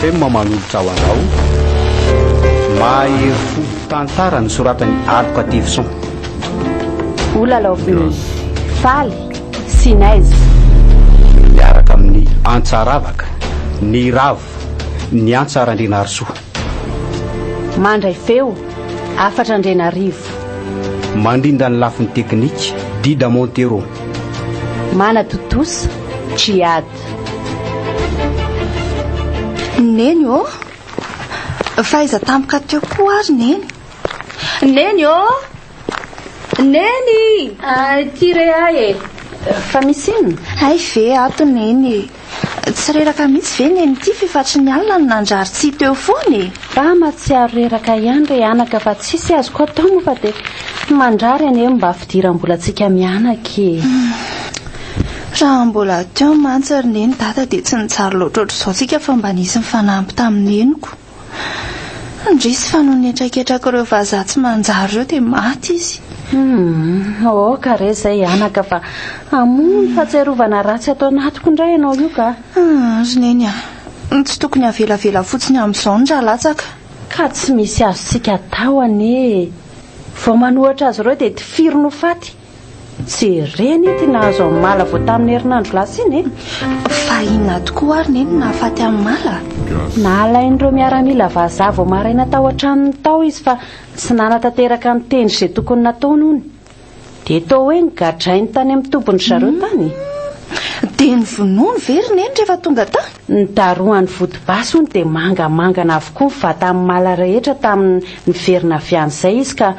GFM manolotra ho anao mahery fo tantara ny soratany Aloka Tevison. Olalaoviny faly sy naizy miaraka amin'ny Antsaravaka, ny Ravo, ny Antsarandrenarisoa. mandray feo afatra Andrenarivo. Mandrinda ny lafin'ny teknika Dida Montero. Mana totosa Triady. Neny ô, faiza tampoka teo koa ary neny. Neny ô, neny. Tire ahy fa misy inona? Ay ve ato neny. Tsy reraka mihitsy ve neny ity fifatry ny alina no nandrary tsy teo foany. Ba matsiaro reraka ihany re anaka fa tsisy azoko atao moa fa dia mandrary ane mba fidiram-bola antsika mianaka. Raha mbola teo mantsy ry neny dada dia tsy nitsara loatra ohatr'izao tsika fa mba nisy mifanampy tamin'ny neniko. Ndrisy fa no nietraketraka ireo vazaha tsy manjary ireo dia maty izy. Ka re zay anaka fa amono fahatsiarovana ratsy atao anatiko indray ianao io ka. Ry neny tsy tokony avelavela fotsiny amin'izao ny dralatsaka. Ka tsy misy azontsika atao ane. Vao manohatra azy ireo dia tifiro no faty. Tsy reny ity nahazo amin'ny mala vao tamin'ny herinandro lasa iny. Fa inona tokoa ary neny nahafaty amin'ny mala? Nalain'ireo miaramila vazaha vao maraina tao an-tranony tao izy fa tsy nanatanteraka ny tendry izay tokony nataony hony. Dia toa hoe nigadrainy tany amin'ny tompony zareo tany. Dia ny vonoany very neny rehefa tonga tany? Nidaroany vodibasy hony dia mangamangana avokoa mivata amin'ny mala rehetra tamin'ny niverina avian'izay izy ka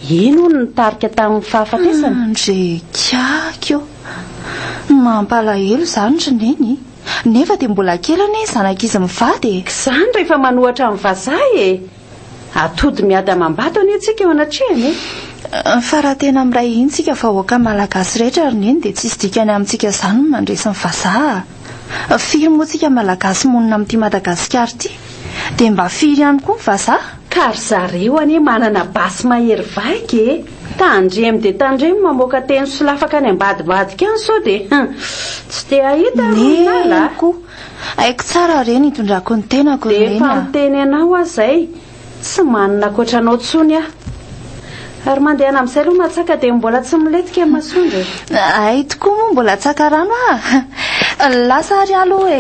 ino no nitarika tamin'ny fahafatesana. Ndre kiako mampalahelo izany ry neny. Nefa dia mbola kely ane zanak'izy mivady. Izany rehefa manohatra amin'ny vazaha atody miady amam-bato ane antsika eo anatrehany. Fa raha tena miray intsika vahoaka malagasy rehetra ry neny dia tsisy dikany amintsika izany no mandresy ny vazaha. Firy moa tsika malagasy monina amin'ity Madagasikara ity dia mba firy ihany koa ny vazaha. Ka ry zareo ane manana basy mahery vaika tandremy dia tandremy mamoaka teny solafaka any ambadibadika any sao dia tsy te ahita neniko. Haiko tsara reny hitondrako ny tenako dia efa miteny anao aho izay tsy manana ankoatranao tsony aho. Ary mandehana amin'izay aloha matsaka dia mbola tsy miletika masondry. Ay tokoa moa mbola tsaka rano lasa ary aloha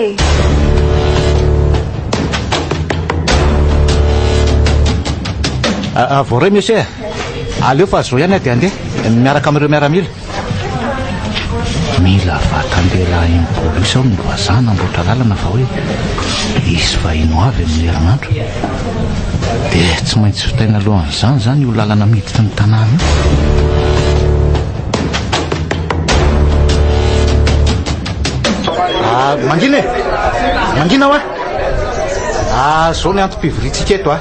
Voray monsieur, aleo fa zao ihany dia andeha miaraka amin'ireo miaramila. Mila vatandehilahy impolisy ao ny vazaha namboatra lalana fa hoe isy vahino avy amin'ny herinandro. Dia tsy maintsy fitaina alohan'izany zany io lalana miditra ny tanàna. Mangina wa zao ny antom-pivoritsika eto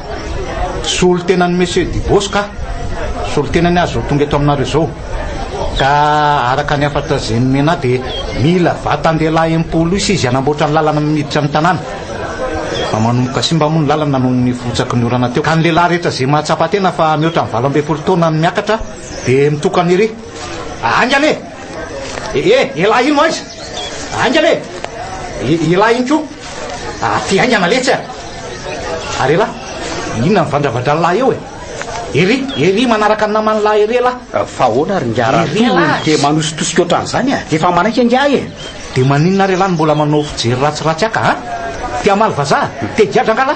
solo tenany monsieur Dibosca solo tenany azo tonga eto aminareo zao ka araka ny afatra zay nomena dia mila vatandehilahy impolisy izy anamboatra ny lalana miditra amin'ny tanàna fa manomboka simba moa ny lalana noho ny fotsaky ny orana teo ka ny lehilahy rehetra zay mahatsapa-tena fa mihoatra ny 12 taona ny miakatra dia mitokany ery angale elahy ino aiza angale elahy iny koa ty aingana letsy ary elahy inona mivandravandra ny lahy eo ery manaraka ny namany lahy ery lahy fa hoana ary ngiara dia manositosika ohatran'izany dia efa manaiky angiahy dia maninona ary lahy mbola manao fijery ratsiratsy aka tia maly vazaha tediadra angala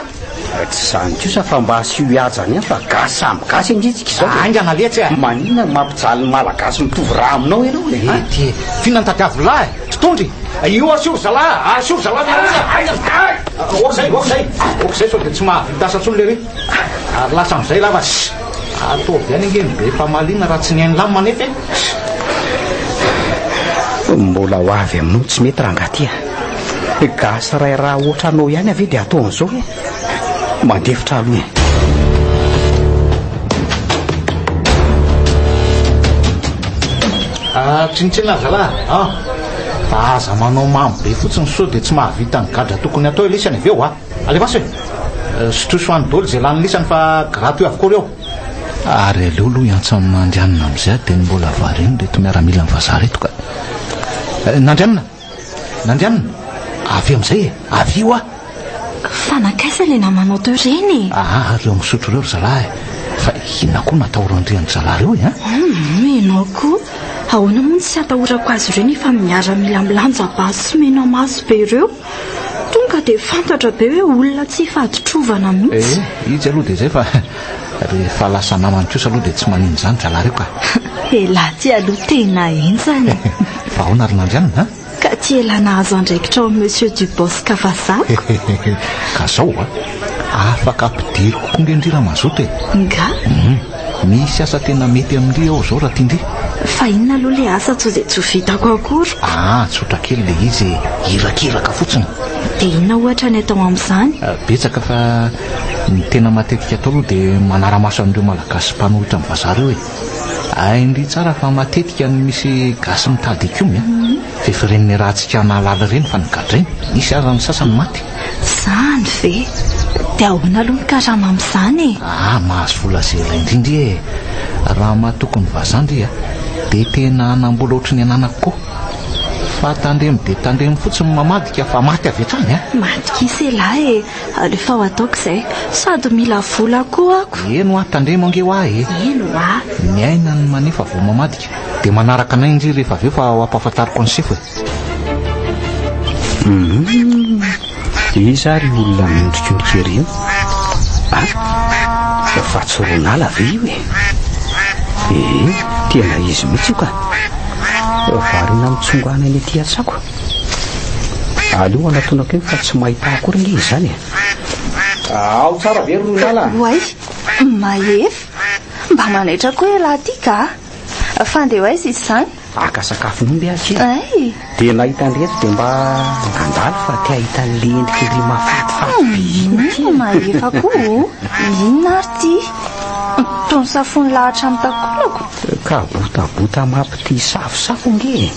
tsy zany kosa fa mba asio iajany fa gasy samby gasy angitsika izao aingana letsy maninona mampijaly ny malagasy mitovy raha aminao ianao ty fihinana ny tadiavo lahy titondry io asio zalahy okzay sao dia tsy mahavita asantsony lery ary lasa amin'izay lava ataovy any angeny be efa malina raha tsy niainy lamy manefa mbola ho avy aminao tsy mety raha ngaty gasy ray raha ohatra anao ihany ave dia ataon'izao mandefitra aloha tsinitsina zalahy aza manao mamy be fotsiny sao dia tsy mahavita ny gadra tokony atao lisany avy eo alevasy hoe sotrosoany dôly zay lany lisany fa gratuit avokoa reo ary aleo aloha iantsany nandrianina amin'izay dia mbola variny reto miaramila ny vazaha reto ka nandrianina avy amin'izay avy io fanakaisa ilay namanao teo reny reo misotro reo ry zalahy fa inona koa natahoran'ireny zalahy reo menao koa ahoana moa tsy atahorako azy ireny efa miara-mila milanja basy sy menao maso be ireo tonga dia fantatra be hoe olona tsy faditrovana mihitsy izy aloha dia zay fa rehefa lasa namany kosa aloha dia tsy manino zany zalahy reo ka laty aloha tena enjany fa ahoana ry nandrianina ka ty elana azo andraikitra ao monsieur Dubosc fa zako ka zao afaka ampidiry kokoa ngendrira mazoto nga misy asa tena mety amin'iri ao zao raha tiandry fa inona aloha le asa tsy dia tsy ho vitako akory tsotra kely le izy irakiraka fotsiny dia inona ohatra ny atao amin'izany betsaka fa ny tena matetika atao aloha dia manara-maso an'ireo malagasy mpanohitra amin'ny vazaha reo indri tsara fa matetika ny misy gasy mitady ekiomy fefireniny rahantsika nahalala reny fa nigadreny misy aza ny sasany maty zany ve dia ahoana aloha ny karama amin'izany mahazo volazera indrindry raha mahatokony vazandry dia tena anambola ohatry ny ananako koa fa tandremy dia tandremy fotsiny mamadika fa maty avy hatrany madika isy lahy alefa ao ataoko izay sady mila vola koa ako eno tandremo ange ho eno miaina ny manefa vao mamadika dia manaraka anay indry rehefa aveo fa ampahafantariko ny sefo izy ary olona miondrikondrika eo fa tsy ronala ve io tena izy mihitsy io ka varina mitsongana eny aty atsako aleo anatonako eny fa tsy mahita akory nge izy zany ao tsara ve ronala oay mahefa mba manaitra koa elahy ty ka fandeha aiza izy zany aka sakafo nomby aky dia nahita ndreto dia mba ngandalo fa tia hita n'lendriky ry mafatifaty mahefa koa inona ary ty tony safony lahatra amin'ny takolako ka botabota mampity safosafo nge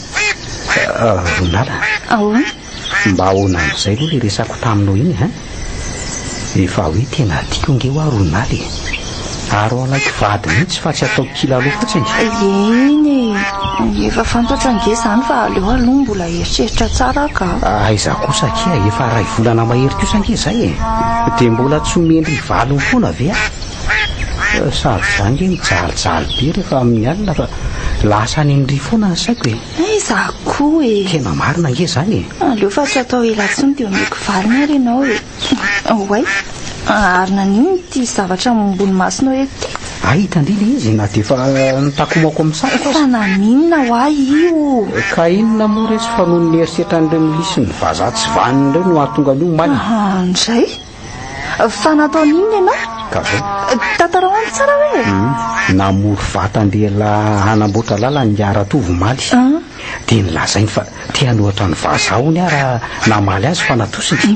ronala ahoana mba ahoana amin'izay aloha le resako taminao iny efa hoe tena tiako nge ho ronala ary alaiko vady mihitsy fa tsy ataoko kilalo fotsiny eny efa fantatra nge zany fa aleo aloha mbola heritreritra tsara ka aiza kosa kia efa ray volana maheriko io sange zay dia mbola tsy omendry valony foana ve sady zany nge mijalijaly be rehefa amin'ny alina fa lasa any amin'ry foana ny saiko za koa tena marina nge zany aleo fa tsy atao elatsiny dia omeko valina ary ianao oay arina niny ty zavatra mombony masonao ety hitandriny izy na dia efa nitakomako amin'ny sako fa naninona ho ahy io ka inona moa resy fa noho ny eritreritra n'ireo milisy ny vazaha tsy vaniny ireo no ahatonga an'io maly ndray fa natao ninona ianao ka zao tantara hoany tsara hoe namory vatandela hanamboatra lala ny ara-tovo maly dia nilazainy fa tianohatra ny vazahony raha namaly azy fa natosiny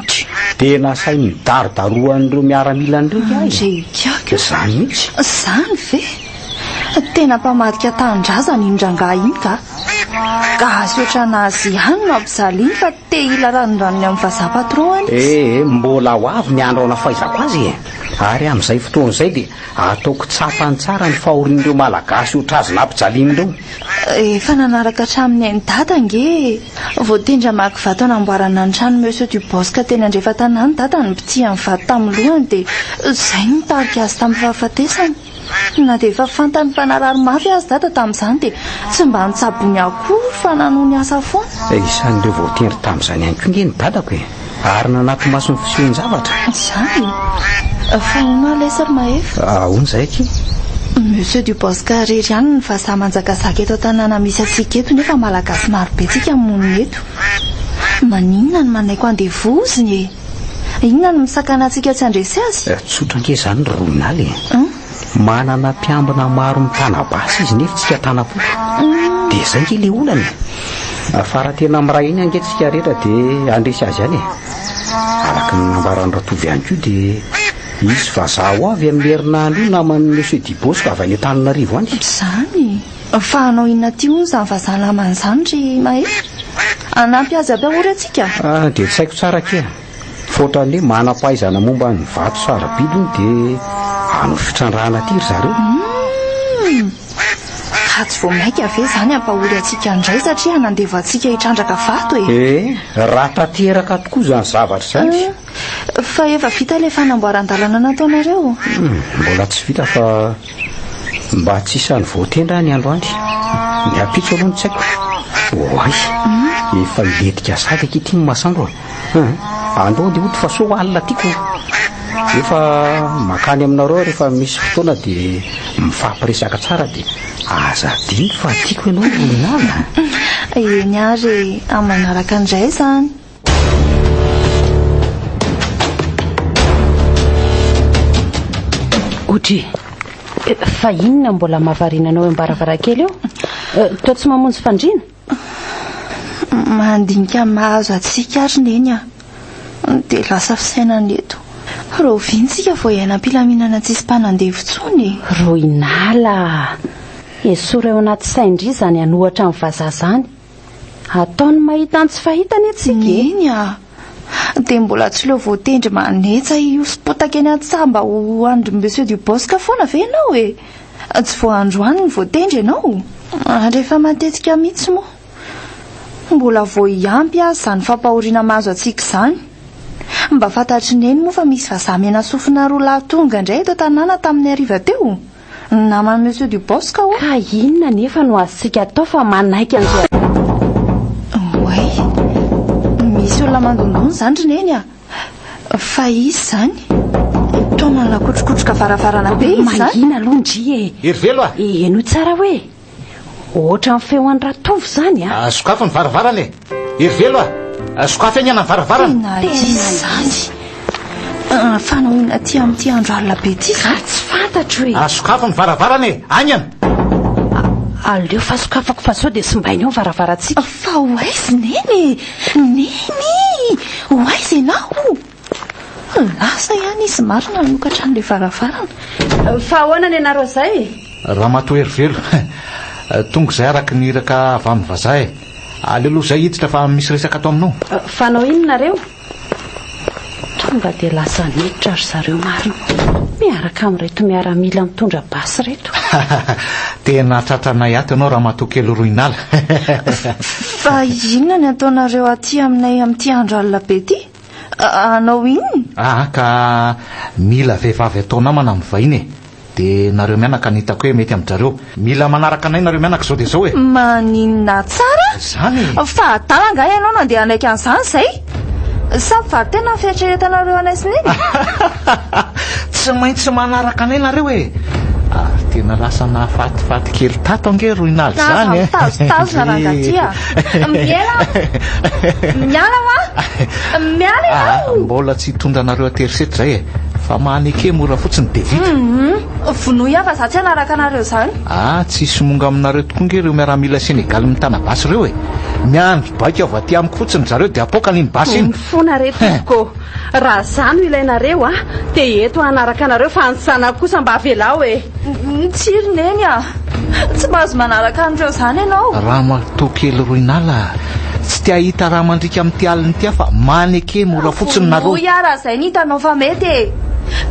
dia nasai midarodaroan'ireo miaramila an'ireo zany mihitsy zany ve tena mpamadika tanindrazany indrangah iny ka azy oatra nazy ihany no ampizaliny fa te ila ranondranony amin'ny vazaha-patron any mbola ho avy ny andro ana fahaizako azy ary amin'izay fotoan'izay dia ataoko tsapany tsara ny fahorin'ireo malagasy oatra azy nampijalian'ireo efa nanaraka hatramin'ny hainy dada nge voatendra maky vato anamboarana ny trano monsieur Dubosc teny andrefa tanany dada ny mpiti amin'ny vato tamin'ny lohany dia izay nitarika azy tamin'ny fahafatesany na dia efa fantany mpanarary mafy azy dada tamin'izany dia tsy mba nitsabony akory fa nanoho ny asa foana isan'ireo voatendry tamin'izany ihany koa nge ny dadako ary nanaty maso ny fisehoan-javatra zany fa ona lesary mahefa ahoana izay aky monsieur Dubosc rery ihany ny vazaha manjakazaka eto tanàna misy atsika eto nefa malagasy marobe tsika moniny eto maninona ny manaiko andevoziny inona ny misakana antsika tsy andresy azy tsotra nge zany ry ronaly manana mpiambina maro mitanabasy izy nefa tsika tanapoko dia zay nge le olany afara tena miray iny angetsika rehetra dia andresy azy any araka ny nambarany ratovy ihany koa dia izy vazaha ho avy amin'ny herinandro io naman'ny monsieur Dubosc avy any Antananarivo any zany fa anao inona ty hono zany vazaha namany zany ry mahefa anampy azy aby ahory atsika dia tsy haiko tsara kia fotrany hoe manam-pahaizana momba ny vato sarabidony dia anao fitrandrahana ty ry zareo ka tsy vao maika ave zany ampahory atsika indray satria nandevo atsika hitrandraka vato raha tanteraka tokoa zany zavatra zany fa efa vita ilay fanamboaran-dalana nataonareo? Mbola tsy vita fa mba tsy isany voatendra ny androany ny apitso aloha ny tsy haiko. Oay efa iletika sady akity ny masango andao dia oty fa soa alina tiako. Efa makany aminareo rehefa misy fotoana dia mifampiresaka tsara dia azadiny fa tiako ianao Roinala. Eny ary amin'ny manaraka indray izany. Odry, fa inona mbola mahavarinanao am-baravarakely eo? Toa tsy mamonjy fandriana? Mandinika mahazo atsika ary neny dia lasa fisainana eto. Rovintsika vao ianam-pilaminana tsisy mpanandevo tsony. Roinala, esora eo anaty saindry zany anohatra amin'ny vazaha zany. Ataony mahita ny tsy fahitany atsika. Eny dia mbola tsy leo voatendry manetsa io spotaka eny an-tsaha mba ho andry Monsieur du Bosque foana ve ianao e? Tsy vao androany ny voatendry ianao. Rehefa matetika mihitsy moa. Mbola vao hiampy azy izany fampahoriana mahazo atsika izany. Mba fantatry neny moa fa misy vazaha mena sofina roa lahy tonga indray eto tanàna tamin'ny hariva teo. Namana Monsieur du Bosque ho. Ka inona nefa no azontsika atao fa manaiky an'izao? Oay, misy olona mandondona izany ry neny fa izy izany taona nakotrokotroka varavarana be izy izany. Mangina aloha ndry e. Herivelo Eno tsara hoe ohatra ny feon'ny ratovy zany sokafo ny varavarana e. Herivelo sokafo eny ana ny varavarana. Tena izany. Fanao ina ty amin'ity andro alina be ty ka tsy fantatro hoe sokafo ny varavarana e. Anyana aleo fa sokafako fa sao dia sombainy eo varavarantsika. Fa oaizy neny oaizy ianao. Lasa ihany izy marina nokatra an'ilay varavarana. Fa ahoana ny anareo izay? Ramatoa Herivelo tonga izay araka niraka avy amin'ny vazaha e. Aleloha izay hiditra fa misy resaka atao aminao. Fanao inona nareo? Tonga dia lasa niditra ry zareo marina. Miaraka amin'ireto miaramila mitondra basy reto. Tena tratranay ato ianao ramatoa kely Roinala. Fa inona ny ataonareo aty aminay amin'ity andro alina be ty? Anao inona? Ka mila vehivavy atao namana amin'ny vahiny e. Dia nareo mianaka nitako hoe mety amin'jareo. Mila manaraka anay nareo mianaka izao dia izao e. Maninona tsara? Zany fa talanga ianao nandeha anaiky an'izany izay. Samy varitena fiatreretanareo anay sy neny. Tsy maintsy manaraka anay nareo e. Tena lasa nahafatifaty kely tato ange Roinala zany e. Tazotazona rangaty miala mbola tsy hitondra nareo aterisetra zay e. Fa mahaneke mora fotsiny dia vita. vonoy afa za tsy anaraka anareo zany. Tsisy monga aminareo tokoa nge ireo miaramila Senegaly mitana basy ireo e. Miandro baika avy aty amiko fotsiny zareo dia apoka n'iny basy iny. Fona retoko. Raha zany ilainareo dia eto anaraka anareo fa ansana kosa mba avelao e. Tsironeny tsy mahazo manaraka an'ireo zany ianao. Ramatoa kely Roinala tsy tia hita raha mandrika amin'ity alina ity fa maneke mora fotsiny nareo. Raha izay ny hitanao fa mety e.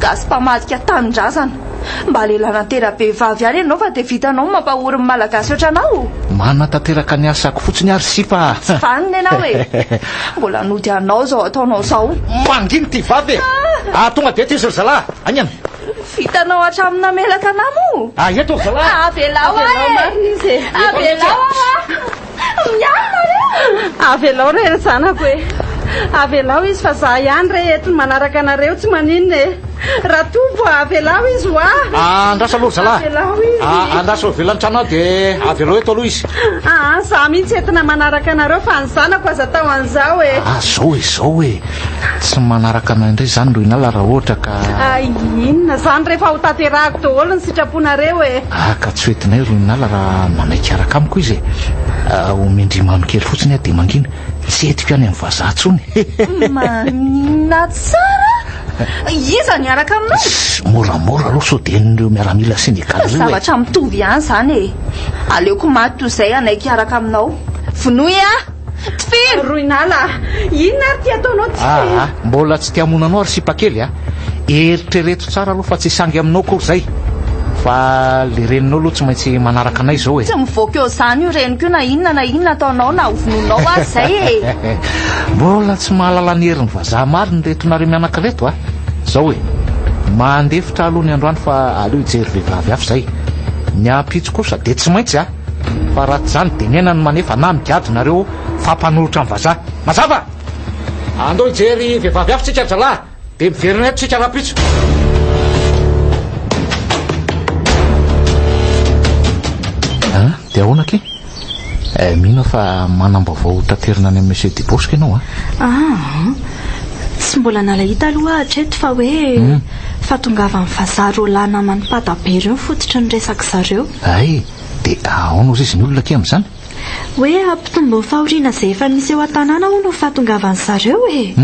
Gasy mpamadika tanindrazana. Mba lelana tera-be vavy ihany ianao fa dia vitanao mampahorin'ny malagasy ohatranao. Manatanteraka ny asako fotsiny ary sipa. Tsy vaniny ianao e. Mbola nody anao zao ataonao zao. Manginy ty vavy e. Tonga dia ty zalahy. Anyana. Vitanao hatramin'ny namelaka anamo. Eto zalahy. Avelao e. Avelao Avelao re zanako e. Avelao izy fa za ihany re eto manaraka anareo tsy maninona e. Raha tovo avelao izy andrasa aloha zalahy. Avelao izy. Andrasa velan-trano dia avelao eto aloha izy. Za mihitsy entina manaraka anareo fa ny zanako aza tao an'izao e. Zao e. Tsy manaraka anay indray zany Roinala raha ohatra ka. Inona zany rehefa ho tanterahako daholo ny sitraponareo e. Ka tsy hoentinay Roinala raha manaiky araka amiko izy e. Omendrimamy kely fotsiny dia mangina. Tsy etiko any amin'ny vazaha tsony. Manina tsara. Iza ny araka aminao? Moramora aloha sao dia nireo miaramila Senegaly ireo e. Zavatra mitovy ihany zany e. Aleoko maty toy izay anaiky araka aminao. Vonoy Tifiro Roinala, inona ary ty ataonao ty? Mbola tsy tia monanao ary sipa kely eritrereto tsara aloha fa tsy sangy aminao koa zay. fa le reninao aloha tsy maintsy manaraka anay zao e. Tsy mivoaka eo izany io reniko io na inona ataonao na ovononao azy zay e. Mbola tsy mahalala ny herin'ny vazaha maro ny retonareo mianaka reto a. Zao e, mandefitra aloha ny androany fa aleo hijery vehivavy hafa zay. Ny ampitso kosa de tsy maintsy a, fa raha tsy zany de nena ny manefa na migady nareo fampanolotra amin'ny vazaha. Mazava, andao hijery vehivavy hafa tsika zalahy, de miverina eto tsika raha-pitso. De ahoana ke? Mino fa manam-baovao tanterina any amin'ny Monsieur Dibosca ianao a? Tsy mbola nalahita aloha hatreto fa hoe fahatongavan'ny vazaha roa lahy namany padabe ireo fototry ny resaka zareo. Ay, de ahoana ozy izy ny olona ke amin'izany? Hoe ampitombo ny fahoriana izay efa misy eo an-tanàna ho no fahatongavan'ny zareo e.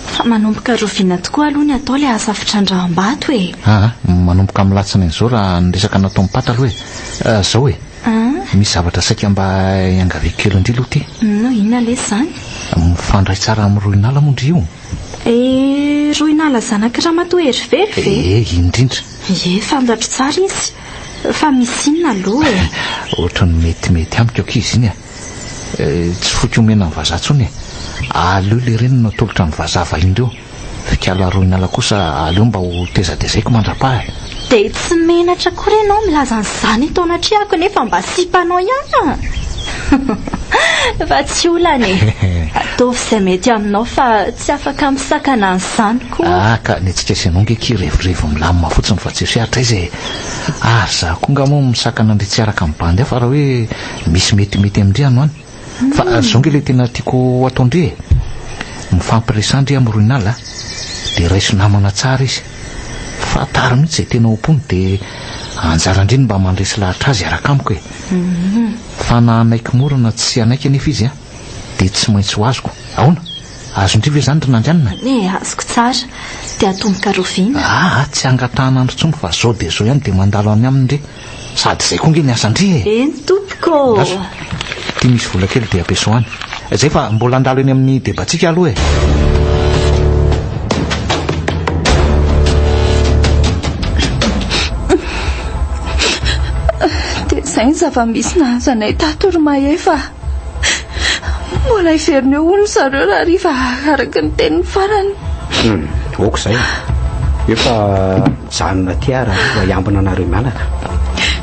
Fa manomboka roviana tokoa aloha ny atao le asa fitrandraham-bato e. Manomboka amin'ny latsina izao raha ny resaka natao mipata aloha e. Zao e, misy zavatra saika mba hiangaviko kely indrilo ty. Inona le zany? Mifandray tsara amin'ny Roinala mondry io. Roinala zanaky ramatoa Hervé ve? Indrindra. Fantatro tsara izy. Fa misy inona aloha e? Ohatrany metimety amiko aok izy iny tsy foky omena ny vazaha tsony e. Aleo le reny no atolotra amin'ny vazaha vahiny reo. Fikala Roinala kosa aleo mba ho tezatezaiko mandra-paha. De tsy menatra koa renao milaza an'izany tao anatriako nefa mba sipanao ihany. Fa tsy olana e. Ataovy izay mety aminao fa tsy afaka misakana an'izany koa. Ka ny antsika sy anao ngeky revirevo milamina fotsiny fa tsy seatra izy e. Za koa nga moa misakana ndry tsy araka amin'ny bandy fa raha hoe misy metimety amindry ano any. Fa zao nge le tena tiako ataondry e. Mifampiresandry amin'ny Roinala de raiso namana tsara izy. Fa tara mihitsy izay tena ompony de anjarandriny mba mandresy lahatra azy araka amiko e. Fa na anaiky morana tsy anaiky anefa izy de tsy maintsy ho azoko. Ahoana? Azondry ve zany ry nandrianina? Azoko tsara. De atomboka roviana. Tsy angatahana andro tsony fa zao de zao ihany de mandalo any amindry. Sady zay koa nge ny asandry e. Eny tompoko. Ty misy vola kely de ampiasao any. Zay fa mbola andalo eny amin'ny debatsika aloha e. Zay ny zava-misy nahazanay tato ry maefa. Mbola iverineo olo zareo raha riva araka ny tenin'ny farany. Oko zay efa janona tiara riva iambina anareo mianaka.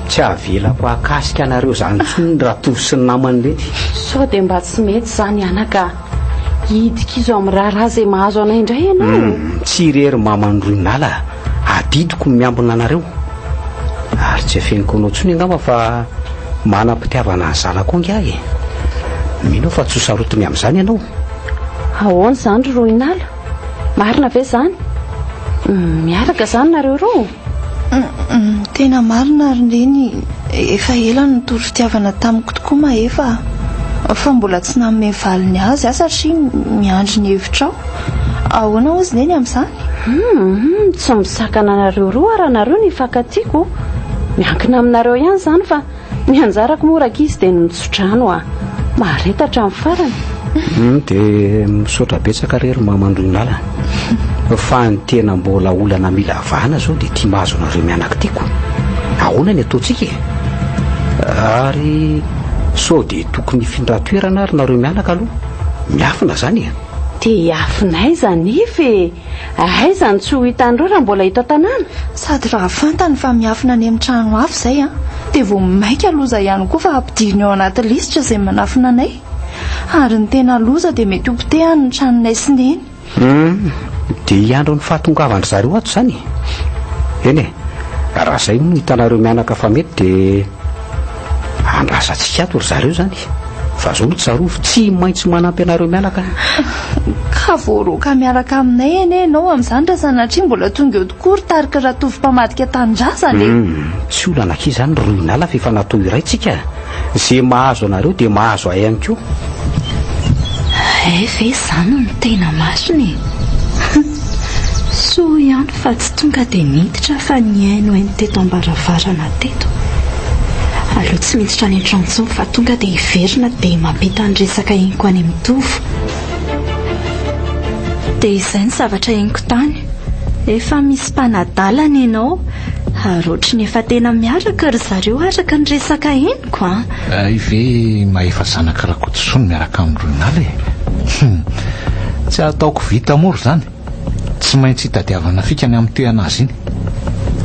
Tsy avelako akasika anareo zany tsony raha tovy sy ny namany lety. Sao de mba tsy mety zany anaka. Hidika izo amin'ny raharaha izay mahazo anay indray ianao. Tsy irery mamany Roinala adidiko miambina anareo. Ary tsy afeniko anao tsony angamba fa manam-pitiavana ny zanako ngia e. Mino fa tsy sarotiny amin'izany ianao. Ahoana zany ry Roinala? Marina ve zany? Miaraka zany nareo roa? Tena marina ary reny. Efa ela ny tory fitiavana tamiko tokoa maefa. Fa mbola tsy nanome valiny azy satria miandry ny hevitra aho. Ahoana ozy neny amin'izany? Tsy misakana nareo roa raha nareo ny fakatiako. Miankina aminareo ihany zany fa ny anjarako moraka izy de nitsotrano maharetatra amin'ny farany. De misaotra betsaka rery mamany Roinala. Fa ny tena mbola olana mila avahana zao de tia mahazo nareo mianaka tiako. Ahoana ny ataontsika e? Ary sao de tokony hifindratoerana ary nareo mianaka aloha. Miafina zany e. De afinaiza nefa aizany tsy ho hitan'ireo raha mbola hita tanàna. Sady raha fantany fa miafina any amin'ny trano hafa zay de vao maika loza ihany koa fa ampidiriny ao anaty lisitra izay manafina anay. Ary ny tena loza de mety ho potehany ny tranonay sy neny. De hiandro ny fahatongavandry zareo ato zany. Eny e, raha zay no hitanareo mianaka fa mety de andrasantsika ato ry zareo zany. Fa zao no tsarovy tsy maintsy manampy anareo mianaka. Ka voaroka miaraka aminay eny ianao amin'izany raha sanatria mbola tonga eo tokoa ry tarika raha tovy mpamadika tandrazana e. Tsy olana aky zany Roinala fa efa natao iray tsika. Zay mahazo anareo de mahazo ahy ihany koa. Ve zany no tena masony. So ihany fa tsy tonga de miditra fa ny aino eny teto ambaravarana teto. Aleo tsy miditra any an-trano intsony fa tonga de hiverina de mampita ny resaka henoko any amin'ny tovo. De izay ny zavatra henoko tany. Efa misy mpanadalana ianao ary ohatry ny efa tena miaraka ry zareo araka ny resaka henoko a. Ive mahefa zanaka rakototsony miaraka amin'ny Roinaly tsy ataoko vita moro zany, tsy maintsy hitadiavana fikany amin'ny toerana azy iny.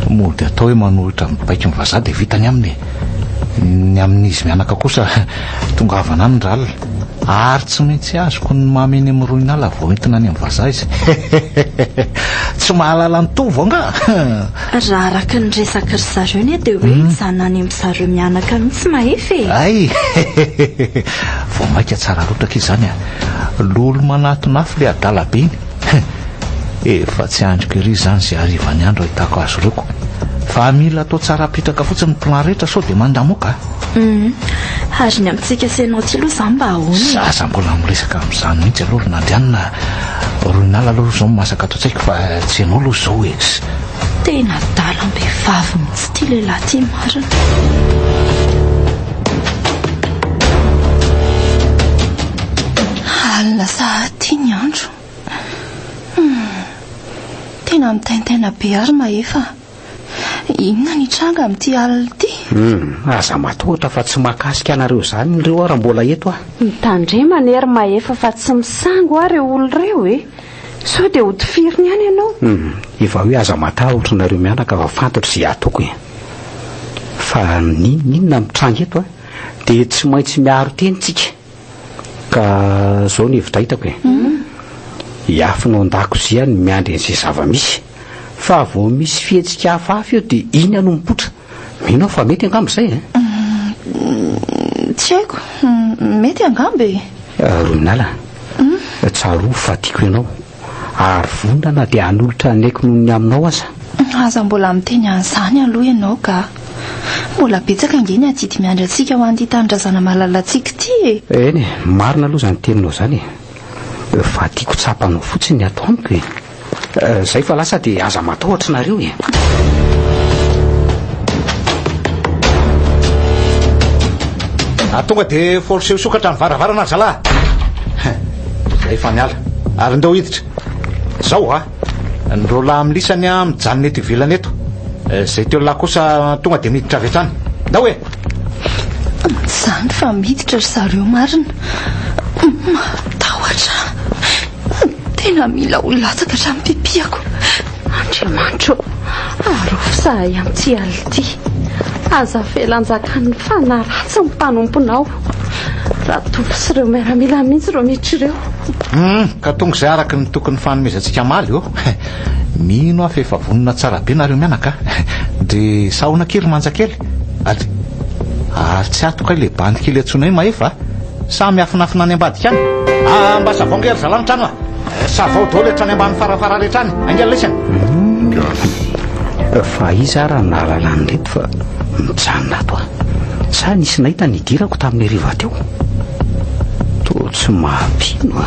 Mody atao hoe manolotra mibaiko ny vazaha dia vitany aminy. Ny amin'izy mianaka kosa tongavana any ny ralina, ary tsy maintsy azoko ny mameny amin'ny Roinaly vao entina any amin'ny vazaha izy. Tsy mahalala ny tovo anga. Raha araka ny resaka ry zareo ny dia hoe mijanona any amin'ny zareo mianaka mihitsy mahefa e. Ay vao maika tsara rotraka izany lolo manatonafo le adala be iny. Efa tsy andriko ery zany zay arivany andro ahitako azy roko, fa mila atao tsara apitraka fotsiny ny plan rehetra sao dia mandamoka. Ary ny amintsika senao ty aloha zany mba ahoana? Zaza mbola miresaka amin'izany mihitsy aloha ry nandrianina. Roinaly aloha zao masaka ato tsaiko fa tsy hainao aloha zao e. Tena dalam-behivavy mihitsy ty lehilahy ty marina. Alina sahady ny andro. Tena mitaintaina be ary mahefa. Inona ny tranga amin'ity alina ity? Aza matohatra fa tsy mahakasika anareo zany reo raha mbola eto mitandremana ery mahefa fa tsy misango ary olo reo e. Sao dia hodifiriny ihany ianao. Efa hoe aza matahotra nareo mianaka fa fantatro izay ataoko e. Fa ninona mitranga eto dia tsy maintsy miaro tenitsika. Ka zao ny hevitra hitako e. Iafinao an-dakozia ny miandry an'izay zava-misy, fa vao misy fihetsika hafahafa eo dia iny no mipotra. Mino fa mety angamba izay e. Tsy haiko, mety angamba e. Roinaly, tsaro fatiako ianao, ary vonana dia hanolotra naiko noho ny aminao aza. Aza mbola miteny an'izany aloha ianao ka mbola betsaka angeny atidy miandry antsika ho an'ity tanindrazana malalatsika ity e. Eny e, marina aloha zany teninao zany e. Fa tiako tsapanao fotsiny ataoniko e. Zay fa lasa dia aza matahotra nareo e. Tonga dia force sokatra ny varavarana zalahy. Zay fa niala ary ndeo hiditra zao ndro lahy milisany mijanona eto ivelany eto. Zay teo lahy kosa tonga dia miditra avy hatrany. Ndao e. Zany fa miditra ry zareo marina. Matahotra. Tena mila ho latsaka hatramin'ny pipiako. Andriamanitro, arofo zahay amin'ity alina ity. Aza felanjakan'ny fanaratsy ny mpanomponao. Raha tovo sy ireo miaramila mihitsy ireo miditra ireo. Ka tonga izay araka ny tokony fanomezantsika maly eo. Mino aho fa efa vonona tsara be nareo mianaka. Dia sahona kely manjakely. Ary tsy atoka ilay bandy kely antsoina mahefa. Samy afinafina any ambadika any. Mba savaongery zalany trano savao daholo etrany ambany farafara rehetrany. Angela lesany. Fa izy raha nahalalany reto fa mijanona ato sa nisy nahita nidirako tamin'ny hariva teo. To tsy mahampino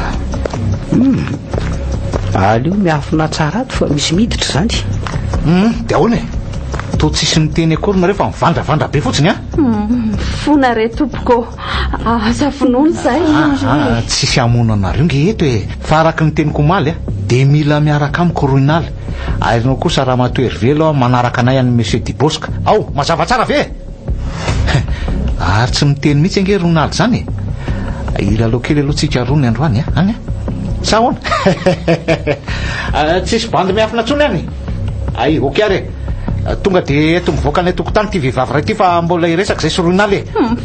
aleo miafina tsara ato fa misy miditra zany. Dia ahoana e, to tsisy miteny akorona rehefa mivandravandra be fotsiny Fona re tompoko, aza vonono zay. Tsisy hamono anareo nge eto e. Fa araka ny teniko maly dia mila miaraka amiko Roinaly. Ainao kosa raha matoery velo manaraka anay any Monsieur Diboska. Ao mazava tsara ve. Ary tsy miteny mihitsy ange Roinaly zany e. Ilalao kely aloha tsika roa ny androany any sa ahoana? Tsisy bandy miafina tsony any. Ay ok ary tonga dia eto mivoaka ny tokotany ty vehivavy ray ty fa mbola iresaka zay sy Roinaly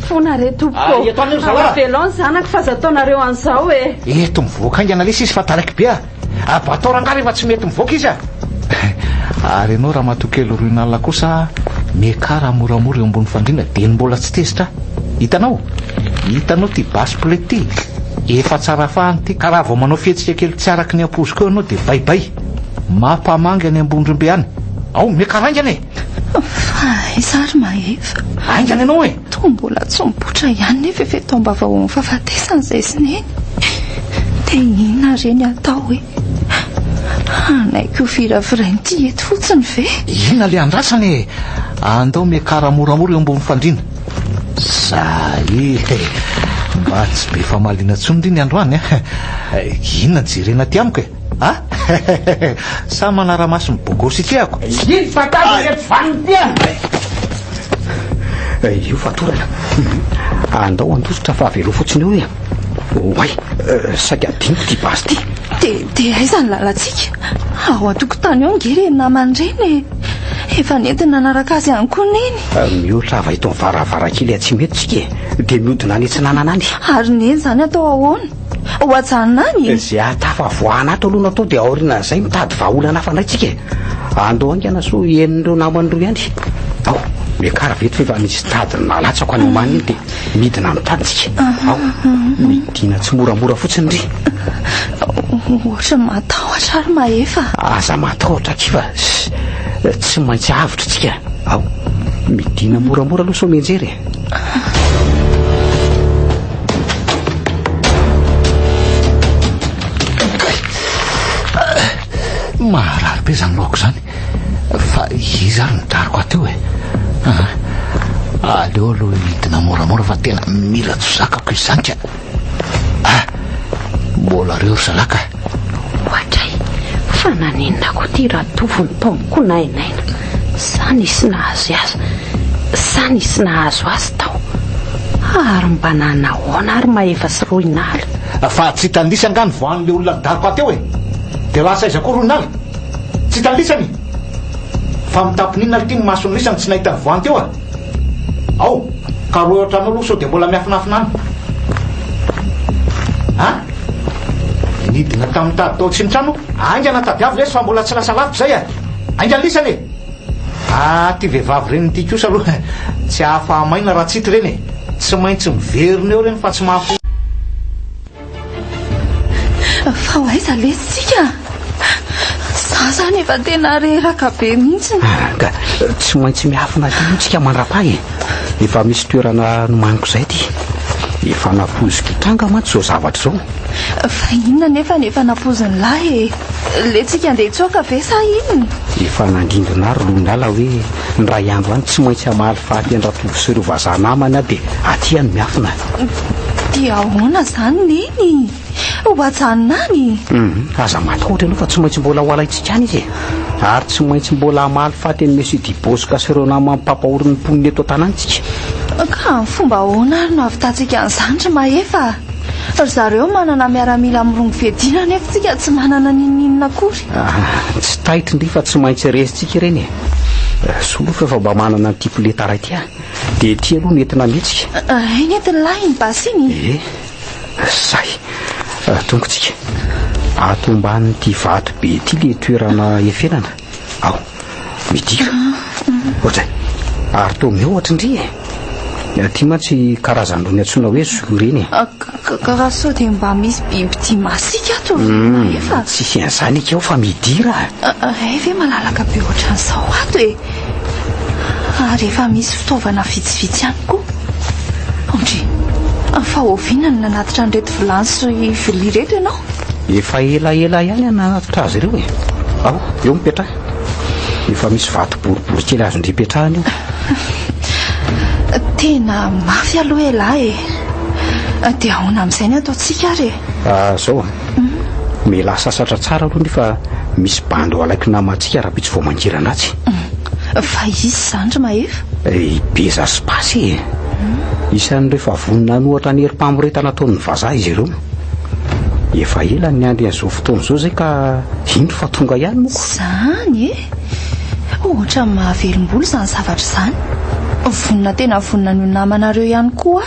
Fona re tompoko. Eto anio zalahy. Velon zanaka fa zataonareo an'izao e. Eto mivoaka ingana lesy izy fa taraiky be batorangary efa tsy mety mivoaka izy ary ianao raha matokely Roinaly kosa mekara moramora eo ambony fandrina dia mbola tsy tezitra. Hitanao ty basy plate ty efa tsara fahany ty. Ka raha vao manao fihetsika kely tsy araky ny ampoziko eo ianao dia baibay mampamanga ny ambondrombe any. Ao mekara aingana e. Fa izary mahefa. Aingana ianao e. To mbola tsy mipotra ihany nefa efa eto ambavahoan'ny fahafatesany izay sineny. Dia inona reny atao e. Anaiko firafirainy ty eto fotsiny ve. Inona le andrasany e. Andao mekara moramora eo ambony fandrina. Zay mba tsy be famaliana tsony ry ny androany inona ny jerena ty amiko e. a sa manara-maso mibogosy itiako izy fatavy vanitya io fatorana andao andosotra fa avelo fotsiny eo e oay saika adiniko ty basy ty de aizany lalantsika ao an-tokotany eo ngery namandreny efa nentina nanaraka azy ihany koa neny mihoatra ava itony varavarakely a tsy mety tsika de mihodina ny tsy nananany ary neny zany atao ahoana ho ajanonany zay atafa voana ato aloha natao de aoriana zay mitady vaolana hafa ndraytsika andao angana so enindreo naman'ireo ihany ao miakara vety fefa misy tady nalatsako any omany iny de midina mitaditsika ao midina tsy moramora fotsiny ry ohatra matahotra ary mahefa aza matahotra tsy fa tsy maintsy avitra tsika ao midina moramora aloha so menjery maharary be zany laoko zany fa izy ary midariko ateo e aleo aloha hidina moramora fa tena mila tsozakako izy zany ka mbola reo ry zalaka ohatray fa nanenina ko ty raha tovony taomiko nainaina sa nisy nahazo azy sa nisy nahazo azy tao ary mba nanahoana ary mahefa sy roinala fa tsy tandrisy angany voan'le olona midariko ateo e de lasa izy akoa roinala tsy tandrisany fa mitampinina ty masonyrisany tsy nahitany voany teo ao ka ro ohatranao aloha so de mbola miafinafinany nidina tamin'ny tady tao tsy ny trano aingana tadiavy lesy fa mbola tsy lasa lavitra zay aingany lisany ty vehivavy reny ty kosa aloha tsy ahafahamaina raha tsity reny tsy maintsy miverina eo reny fa tsy mahafo fa ho aiza lesitsika za zany efa tena reraka be mihitsy ka tsy maintsy miafina titsika mandra-pahy efa misy toerana nomaniko zay ty efa napoziko tranga mantsy zao zavatra zao fa inona nefa nefa napoziny lahy le tsika andeha tsoaka ve sa inony efa nandrindona ary lonala hoe ny ray andro any tsy maintsy amaly fahatyandratovo sy ireo vazanamana de aty any miafina dia ahoana zany neny ho ajanonany aza matahotra aloha fa tsy maintsy mbola ho alaitsika any izy ary tsy maintsy mbola amaly fahateny mesy dibosika sy ireo nama mipampahoriny mponiny eto an-tananytsika ka ny fomba ahoana ary no avitantsika an'izany ry mahefa ry zareo manana miaramila amirongo fiadina nefa tsika tsy manana nininina akory tsy taitry ndry fa tsy maintsy resitsika ireny solofa efa mba manana ny tipoleta ray ty de ty aloha nentina mihetsika nentin' lahy ny basiny zay tongotsika atomban'nyty vato be ty le toerana efenana ao midika ohatray ary tomeo ohatra indry ty mantsy karazan'irony antsoina hoe zo reny karaha sao de mba misy biby ty masika ato mahefa tsisy an'izany ika ao fa midira ve malalaka be ohatran'izao ato ary efa misy fitaovana vitsivitsy ihany koa ondry fa ovinany nanatitra an'reto vilany sy vilia reto ianao efa elaela ihany nanatitra azy ireo ao eo mipetraha efa misy vato boribory kely azondry hipetrahany io tena mafy aloha lahy de ahoana amin'izay ny ataotsika ary zao mila sasatra tsara aloha nefa misy bandy ho alaiko namatsika raha pitsy vao mangirana atsy fa izy zany ry mahefa beza sy pasy isan'ireo efa vonina nohatra ny herim-pamoretana ataon'ny vazaha izy ireo efa ela ny andry an'izao fotoana zao zay ka indro fa tonga ihany moko zany ohatra mahavelom-boly zany zavatra zany vonina tena vonina ny namanareo ihany koa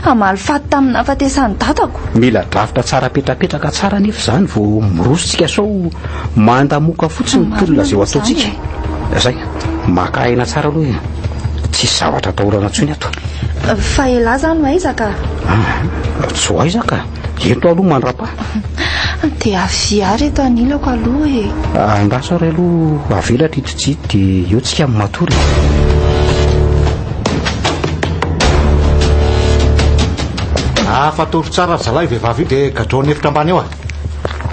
amaly faty tamin'ny nafatesany datako mila drafitra tsara petrapetraka tsara nefa zany vao mirosotsika sao mandamoka fotsiny tolona zay ho ataotsika zay maka aina tsara aloha tsisy zavatra atahorana ntsony ato fa ela zany maizaka tsy ho aizaka eto aloha mandrapa de avy ary eto anilako aloha andraso ary aloha avelatra itotsity de eo tsika amin'ny matory fatoro tsara zalahy vehivavy io de gadrony efitra ambany eo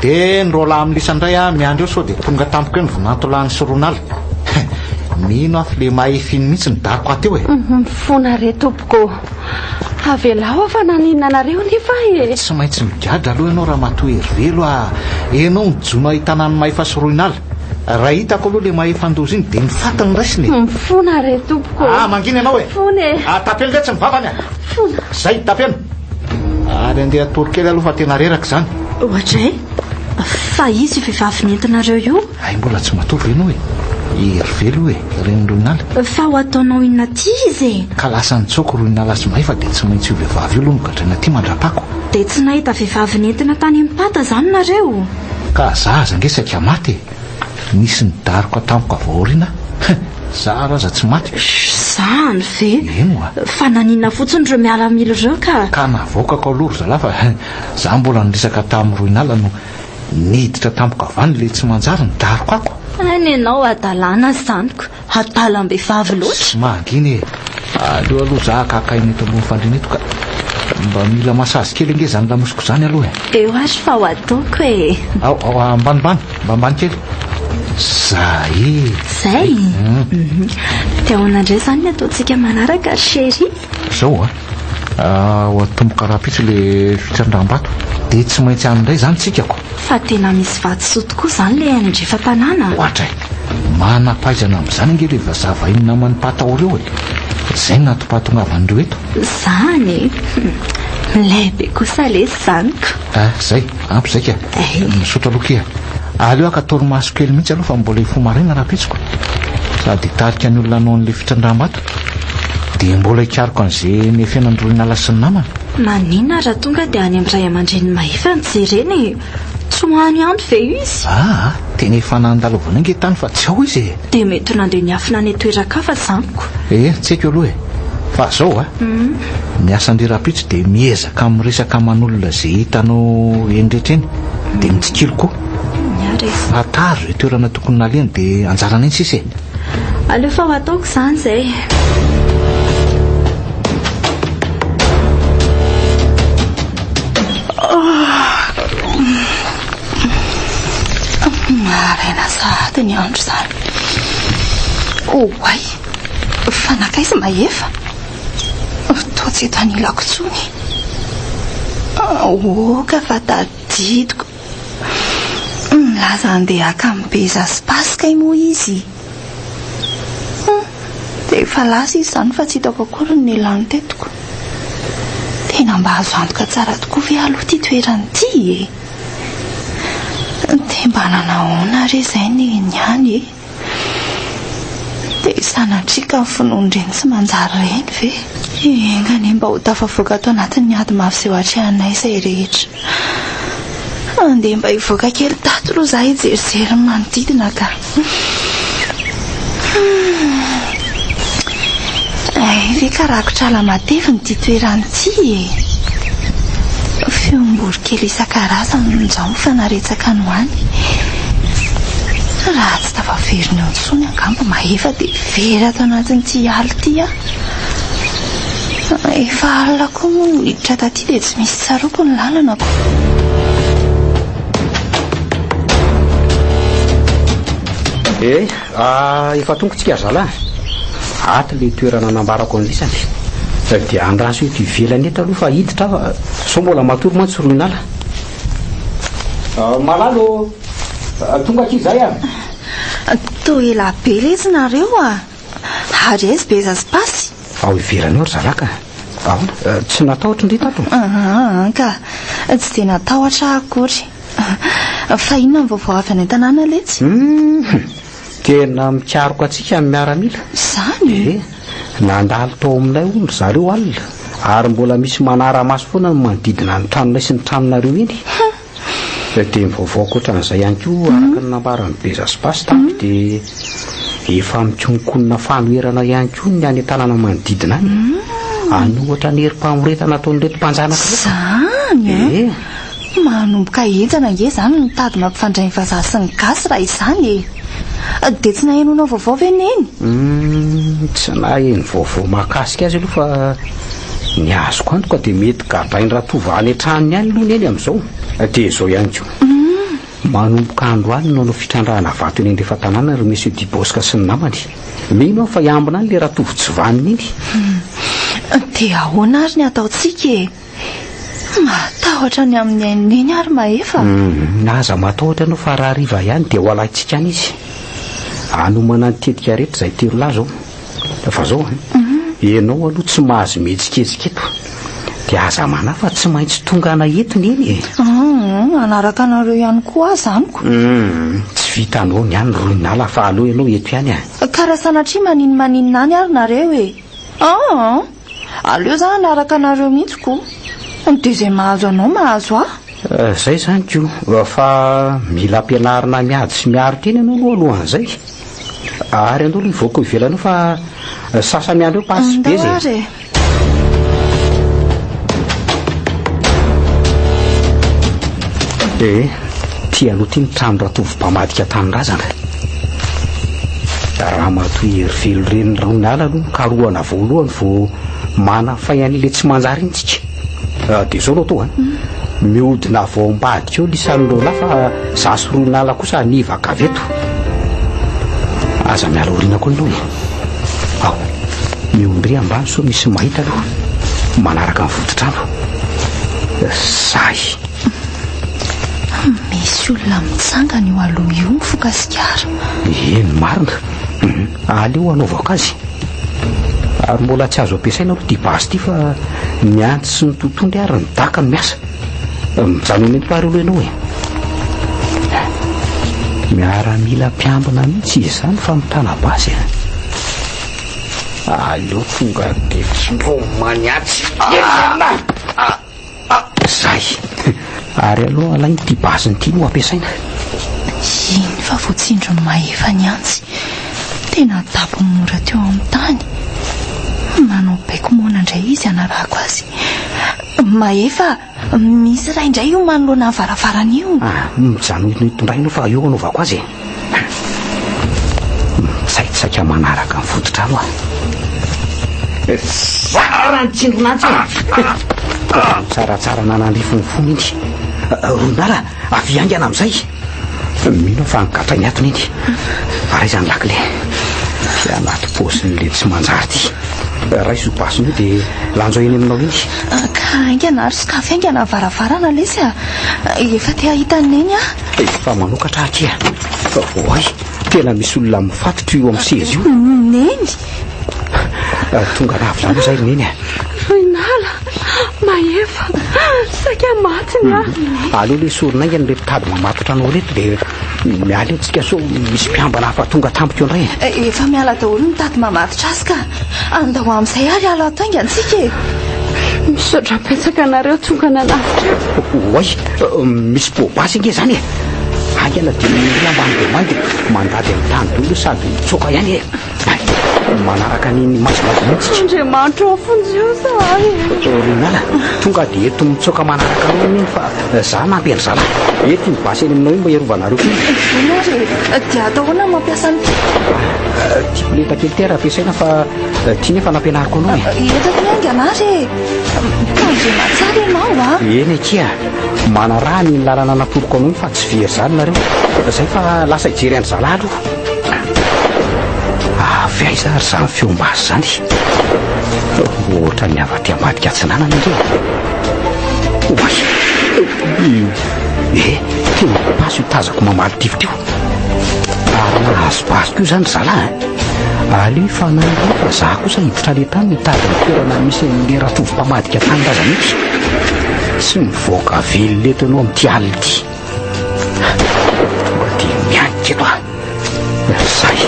de nrola amin'ny lisandray miandro eo sao de tonga tampoko eo ny vonantolany sy ronala mino afy le mahefiny mihitsy ny dariko ateo e. Mifona re tompoko. Avelao fa naninona anareo nefa e. Tsy maintsy migadra aloha ianao raha matoa herivelo a ianao mijono ahitana ny maefa sy roinala. Raha hitako aloha le mahefan-dozy iny dia nifatany raisiny. Mifona re tompoko. Mangina ianao e. Fona e. Tapelo ndray tsy mivavany a. Fona. Zay tapelo. Ary andeha torokely aloha fa tena reraka izany. Ohatra e fa izy vehivavy nentinareo io? Ay mbola tsy matovy ianao e. Herivelo e reny roinala. Fa ho ataonao inona ty izy e? Ka lasa nitsoko roinala sy maefa dia tsy maintsy io vehivavy io aloha nogadraina ty mandrapako. Dia tsy nahita vehivavy nentina tany mipata zany nareo? Ka zaza ngesaka maty nisy nidariko tampoka vaorina. Za raza tsy maty. Zany ve? Eno a. Fa nanina fotsiny reo mialamily reo ka navokako aloha ry zalahy fa za mbola niresaka tamin'ny roinala no niditra tampoka avany le tsy manjary nidariko ako. Any ianao adalàna zaniko adalam-behivavy loatra. Manginy e. Aleo aloha za kakainy eto ambony fandriana eto ka mba mila masazy kely nge zany lamosiko zany aloha e. Eo azy fa ho ataoko e. Ao ambanimbany mbambany kely. Zay. Zay? Dia ahoana indray zany ny ataontsika manaraka chéri? Zao ho atomboka rapitsy le fitrandraham-bato dia tsy maintsy any indray zany tsikako. Fa tena misy vatosoa tokoa zany le andrefa tanàna. Ohatra mana-pahaizana amin'izany nge le vazava iny namany patahoreo e. Zay natopatongavandreo eto. Zany lehibe kosa le zaniko. Zay ampy zay ka misotra aloha aleo aka torimaso kely mihitsy aloha fa mbola hifomarina rapitsiko sady hitarika ny olona anao an'le fitrandraham-bato dia mbola hikariko an'izay miafianandroinala sy ny namana. Maninona raha tonga dia any amin'ray aman-dreny mahefana jereny tsy hoany anto ve izy? Tena efa nandalovana nge tany fa tsy ao izy e. Dia mety nandeha niafina any toerakafa zaniko. Tsy haiko aloha e. Fa zao miasa andre rapitsy dia miezaka miresaka aman'olona izay hitanao endretra eny dia mitsikilo koa. Ataro toerana tokony naleny dia anjarana iny sisa e. Aleo fa ho ataoko zany zay. Maraina sady ny andro zany. Oay fa nakaiza mahefa toa tsy eto anilako tsony. Oka fa tadidiko milaza andeha haka mibeza sy pasika moa izy. Dia efa lasa izy zany fa tsy hitako akory ny elany tetiko. Tena mba azo antoka tsara tokoa ve aloha ty toerany ty e. Dia mba nanahoana re zay ny any e. Dia sanatrika ny finoandreny sy manjary reny ve. Engany mba ho tafavoaka ato anatin'ny ady mafiseho atrehanay izay rehetra. Andeha mba hivoaka kely tato aloha za hijerijery manodidina ka. Ve karakotra ala mateviny ty toerany ty e. Fiomboro kely isan-karazany nizao mifanaretsaka no any. Raha tsy tafaveriny eo ntsony angamba mahefa dia very ato anatin'ity aly ty a. Efa alina koa moa no miditra taty dia tsy misy tsaroko ny lalana ko. Efa tongotsika zala aty le toerana nambarako an'isany dia andraso eto ivelany eto aloha fa hiditra so mbola matory mantsy roinala. Malalo tonga aty zay toa ela be lezy nareo ary aizy beza sy pasy fa ho ivelany eo ry zalaka. Tsy natahotra indray tato ka tsy dia natahotra akory. Fa inona ny vaovao avy any an-tanàna letsy? Tena mikaroko atsika amin'ny miaramila zany nandalo tao aminay olo zareo alina ary mbola misy manara-maso foana ny manodidina ny tranonay sy ny tranonareo iny. Dia mivaovao koatran'izay ihany koa araka ny nambarany beza sy pasy tato dia efa mikonkonina fanoherana ihany koa ny any an-tanàna manodidina any ohatra ny herim-pamoretana ataon'ireto mpanjanaka zany manomboka enjana nge zany ny tady mampifandray ny vazaha sy ny gasy raha izany e. Dia tsy nahenonao vaovao ve neny? Tsy naheno vaovao mahakasika azy aloha fa ny azoko antoka dia mety gadrainy raha tova any an-tranony any aloha neny amin'izao. Dia izao ihany koa manomboka andro any nanao fitrandrahana vato eny andrefa tanàna ry monsieur Dibosca sy ny namany mino fa iambina ny le raha tovotsivaniny iny dia ahoana ary ny ataontsika e matahotra ny amin'ny aininy ary maefa naza matahotra anao fa raha riva ihany dia ho alaintsika any izy anomana ny tetika rehetra izay tero lahy zao fa zao ianao aloha tsy mahazo mihetsiketsiky eto dia aza mana fa tsy maintsy tonga ana entiny eny anaraka anareo ihany koa azaniko tsy vitanao ny any roy nala fa aloha ianao eto ihany karaha sanatria maninona any ary nareo e aleo za anaraka anareo mihitsiko dia izay mahazo anao mahazo zay zany ko fa mila ampianarina miady sy miaro teny anao aloha alohan'izay ary andao aloha ivoaka ivelanao fa sasamiandro eo pasy be zay tia aloha tia ny trano ratovim-pamadika tanorazana raha matoy hery velo reny ronala aloha karohana voalohany vo mana fainan'ile tsy manjary iny tsika dia zao aloha to mihodina vaoambadika eo lisan'ireo lahy fa zasy ronala kosa nivaka avy eto aza miala oriana koa ianao ao miondry ambany so misy mahita aloha manaraka ny fototrano zay misy olona mitsangana io aloha io mifokasikara eny marina aleo anaovako azy ary mbola tsy azo ampiasaina aloha ty basy ty fa miantsy sy ny tontondry ary ny daka ny miasa mijanony etoary aloha ianao miara-mila mpiambina mihitsy izy zany fa mitana basy aleo tonga de tsindro maniatsy zay ary aloha alainy ty basiny ty no ampiasaina iny fa voatsindro ny mahefa ny antsy tena dapo mora teo amin'ny tany manao baiko mona indray izy anarako azy mahefa misy ray indray io manoloana ny varavarana io mijanony itondrainao fa eo anaovako azy mitsaitsaika manaraka ny fototrano tsara ny tsindronatsy tsaratsara nanandrifonifony iny ronala avy angana amin'izay mino fa nigatra ny atony iny araizany lakile anaty posin'le tsy manjary ty raiso basiny io dia lanjo eny aminao iny ka aingana ary sokafy aingana varavarana lesy efa te ahitany eny fa manokatra atya oay tena misy olona mifatotra io amin'ny sezy io neny tonga navy zany zay roneny ronala mahefa saika matiny aleo le sorinaingany le mpitady mamatotra anao reto dia miala eo tsika so misy mpiambana fa tonga tambiko eo indray efa miala daholo mitady mamatotra azy ka andao amin'izay ary ala ataingantsika misaotra petsaka anareo tonga nanavitra oay misy bobasy inge zany angana dia mila ambany dia many dia mandady amin'ny tany dolo sady mitsoka ihany manaraka niny masomaso mihitsy andriamanitra ao fonjy io zahay ronala tonga dia eto mitsoka manaraka anao iny fa za nampendry zalahy ety ny basy eny aminao iny mba hiarovanareo nary dia ataoana mampiasa ny tipoleta kely tera ampiasaina fa tia nefa nampianariko anao etako ny anganary tandrena tsara ianao eny akia mana raha ny lalana natoroko anao iny fa tsy very zany nareo zay fa lasa hijery any zalahy aloha avy aiza ary zany feombazy zany ohatra ny avaty ambadika tsinanana indreo oay tena basy io tazako mamaly tivotio ary nahazo basiko io zany zalahy aleo fanandro fa za kosa hiditra le tany mitady ny toerana misy le ratovim-pamadika tanyraza mihitsy tsy mivoaka vely leto anao amin'ity alina ity mba dia mianika eto zay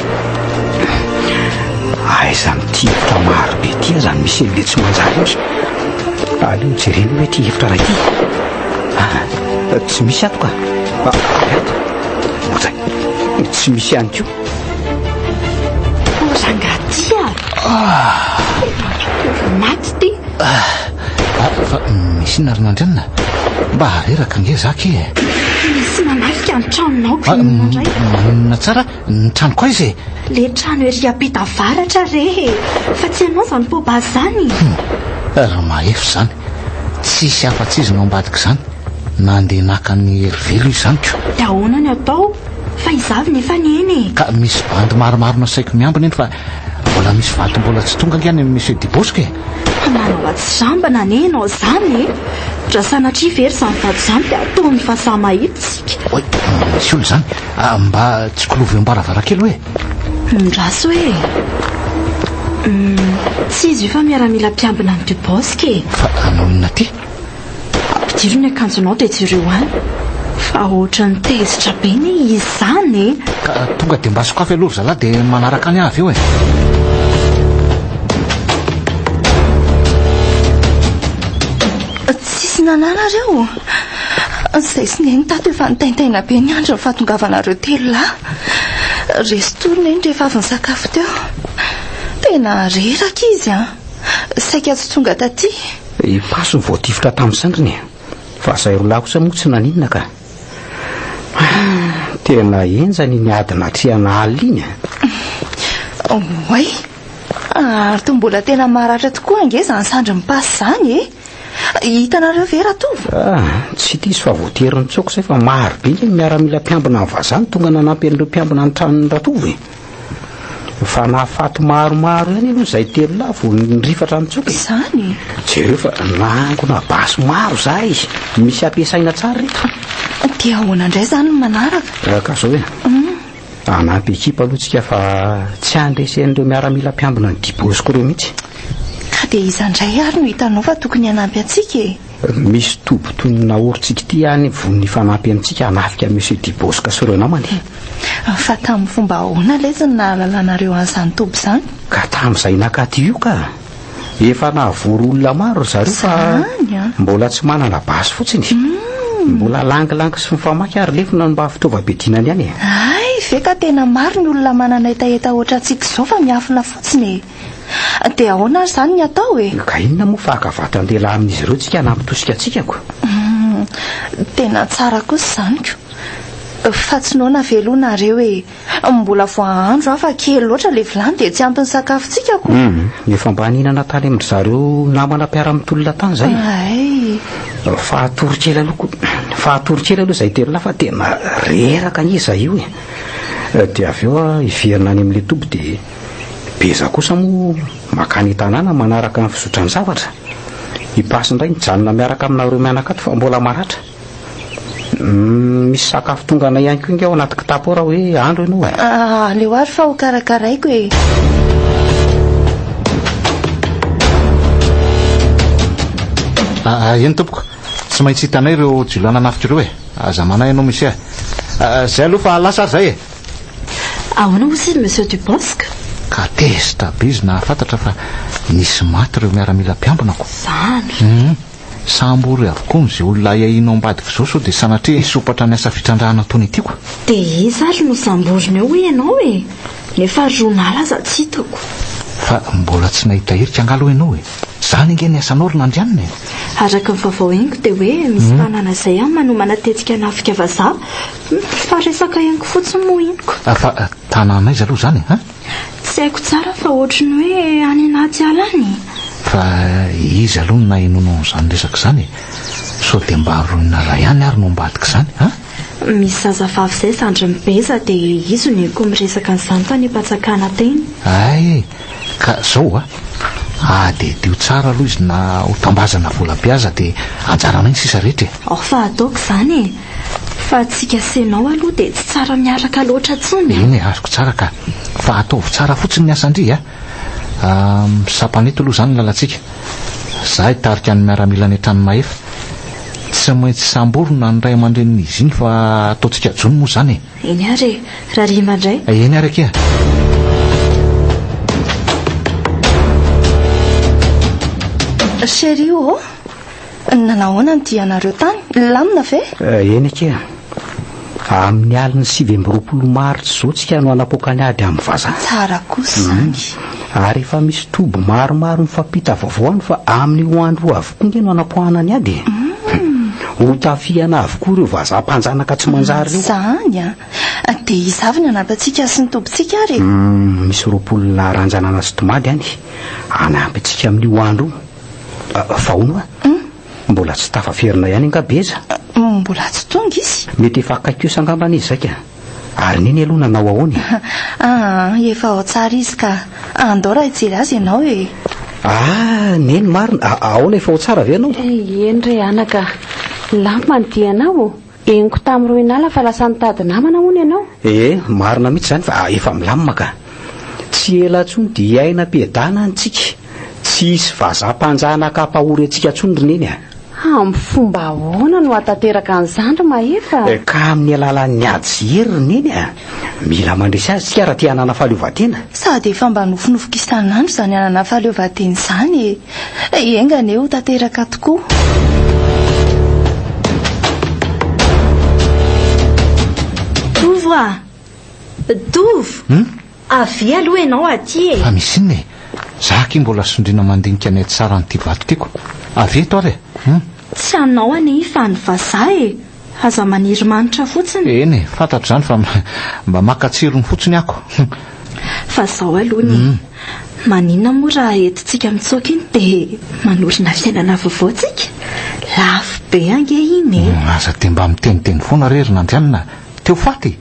aiza mity hevitra marobe tia zany misy le tsy manjary iny aleo jereny hoe ty hevitra ray ty tsy misy ato ka ato mozay tsy misy ihany ko zangatia maty ty fa misy narinandranina mba eraka nge zaka misy manarika ny tranonao koindray manina tsara ny trano koa izy le trano ery apita varatra rehe fa tsy anao zany pobazy zany raha mahefy zany tsisy afa-tsy izy no ambadika zany nandeha naka ny hery velo izy zany ko dia ahoana ny atao fa izavy nefa ny eny ka misy vandy maromaro nasaiko miambina eny fa mbola misy vato mbola tsy tonga angany monsieur Diboska manao atsy zambana ny enao zany dra sanatria very zany vato zany dia ataony fahasamahitsika oy misy olo zany mba tsy kolovy eo mbaravarakely hoe ndraso hoe tsy izy io fa miaramila mpiambina ny Diboska fa anonina ty ampidirony akanjonao dia jireo any fa ohatra ny tezitra be ny izy zany ka tonga dia mba sokafy aloha zalahy dia manaraka any avy eo tsisy nananareo zay sy neny tato efa nitaintaina be ny andro ny fahatongavanareo telo lahy restorona eny rehefa avy ny sakafo teo tena reraka izy saika tsy tonga taty paso ny voatifotra tamin'ny sandriny fa zay ro lahy kosa moa tsy naninona ka tena enjany ny adina triana alina iny oay ary to mbola tena maratra tokoa ange zany sandry mipasy zany hitanareo vera tovy tsy tisy fa voatery ny tsoko zay fa maro be ny miaramila mpiambina ny vazany tonga nanampy an'ireo mpiambina ny tranony ratovy fa nahafato maromaro ihany aloha zay telo lahy vo nyrifatra ny tsoky zany jereo fa nangona basy maro zay misy ampiasaina tsara reto dia ahoana indray zany manaraka ka zao hoe anampy ekipa aloha tsika fa tsy andresen'ireo miaramila mpiambina ny Diboska ireo mihitsy ka dia izandray ary no hitanao fa tokony hanampy antsika misy tobo toy ny naorintsika ty ihany von'ny fanampy antsika hanafika monsieur Diboska sy ireo namany fa tamin'ny fomba ahoana lezany nahalalanareo an'izany tobo zany ka tamin'izay nakaty io ka efa nahavory olona maro zareo fa mbola tsy manana basy fotsiny mbola langilangy sy mifamaky ary lefina mba fitaova-bedinany ihany ay ve ka tena maro ny olona manana etaeta ohatra antsika izao fa miafina fotsiny dia ahoana ary zany ny atao ka inona moa fa akavatandehilahy amin'izy ireo tsika nampitosika atsikako tena tsara kosa zanyko fa tsy noana velonareo mbola voahandro afa kely loatra le vilany dia tsy ampy ny sakafotsikako efa mba ninana tany amin'ry zareo namana mpiara-mitolona tany zay fahatorokely aloha zay telo fa tena reraka niza io dia avy eo iverina any amin'le tobo dia beza kosa moa makany tanàna manaraka ny fisotrany zavatra ipasy indray nijanona miaraka aminareo mianakato fa mbola maratra misy sakafo tonga na ihany ko inga ao anaty kitapo raha hoe andro ianao leo ary fa ho karakaraiko eny tompoko tsy maintsy hitanay ireo jolana nafitra ireo aza manay ianao misy zay aloha fa lasa ary zay ahoana aussi monsieur Diboska ka tezitra be izy nahafantatra fa nisy maty ireo miaramila mpiambinako zany sambory avokoa n'izay olona iainao ambadika izao sao dia sanatria sopatra ny asa fitrandrahana tony itiako dia izy ary no samboriny eo ianao nefa ronala aza tsy hitako fa mbola tsy nahita herika angalo ianao zany inge ny asanao ry nandrianina araka ny vavao heniko dia hoe misy tanàna izay manomana tetika nafika vazaha fa resaka heniko fotsiny moa inoko fa tanàna izy aloha zany tsy haiko tsara fa ohatrany hoe any anaty ala any fa izy aloha no nahinonao n'izany resaka izany sao dia mba roina ray ihany ary no mbadika izany misy zazavavy izay zandry mibeza dia izy niko miresaka n'izany tany empatsakana teny ay ka zao dia dio tsara aloha izy na hotambazana vola-piaza dia anjarana iny sisa rehetra fa ataoko izany fa tsika senao aloha dia tsy tsara miaraka loatra tsony eny azoko tsara ka fa ataovy tsara fotsiny ny asandry sampaneto aloha zany lalantsika za hitarika ny miaramila ny an-trano mahefa tsy maintsy samborona ny ray aman-dren'izy iny fa ataontsika jony moa zany eny ary raha rima indray eny ary ake chéri nanahoana ny dianareo tany lamina ve eny ake amin'ny aliny 7 martsa zao tsika no anapokany ady amin'ny vaza tsara kosa zany ary efa misy tobo maromaro mifampita vaovaoany fa amin'ny hoandro avokoa nge no anapohanany ady ho tafiana avokoa ireo vazam-panjanaka tsy manjary reo zany dia izavy ny anampy antsika sy ny tombontsika ary misy 20 ranjanana sy tomady any anampy antsika amin'ny hoandro fa ono mbola tsy tafaferina ihany angabeza mbola tsy tonga izy mety efa akaikio sangambana izy zaka Ary neny aloha nanao ahoany? Efa ao tsara izy ka andao raha hijery azy ianao e. Neny marina. Ahoana efa ao tsara ve ianao? Eny re anaka, lampy manodianao. Eniko tamin'ireo inala fa lasa nitady namana hono ianao. Marina mihitsy zany fa efa milamina ka. Tsy ela ntsony dia aina pedana antsika. Tsy isy vazaha-panjahana kampahory antsika ntsony ry neny a. Amin'ny fomba ahoana no atateraka an'izany ry mahefa? Ka amin'ny alalan'ny ady jery ry neny a. Mila mandresy azy tsika raha tia hanana fahaleovan-tena. Sady efa mba nofinofika isan'andro izany hanana fahaleovan-tena izany e. Engany eo tanteraka tokoa. Tovo avy aloha ianao aty e. Fa misy inona e? Zaka mbola sondrina mandinika ny tsara nyity vato tiako. Avy eto ary Tsy anao anie fa ny vazaha e. Aza maniry manitra fotsiny. Eny e, fantatro zany fa mba makatsirony fotsiny ako. Fa zao aloha ny maninona moa raha entintsika mitsoaka iny dia manorina fiainana vaovao tsika. Lafo be ange iny e. Aza dia mba miteniteny foana rerina andrianina teo faty.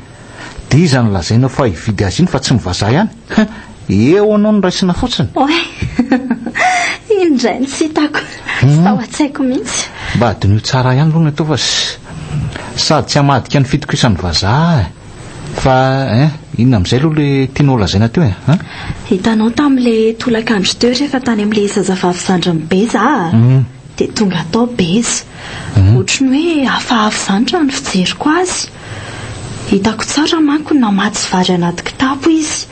Dia iza ny lazaina fa hividy azy iny fa tsy mivazaha ihany. Eo anao ny raisina fotsiny. Indray ny tsy hitako. Tsy tao an-tsaiko mihitsy. Mba adinio tsara ihany aloha ny atao fa sady tsy hamadika ny fitokisan'ny vazaha. Fa inona amin'izay aloha le tianao lazaina teo e? Hitanao tamin'ilay tolakandro teo rehefa tany amin'ilay zazavavy zandriny Beza dia tonga tao Beza. Ohatry ny hoe hafahafa zany raha ny fijeriko azy. Hitako tsara manko namatsy vary anaty kitapo izy.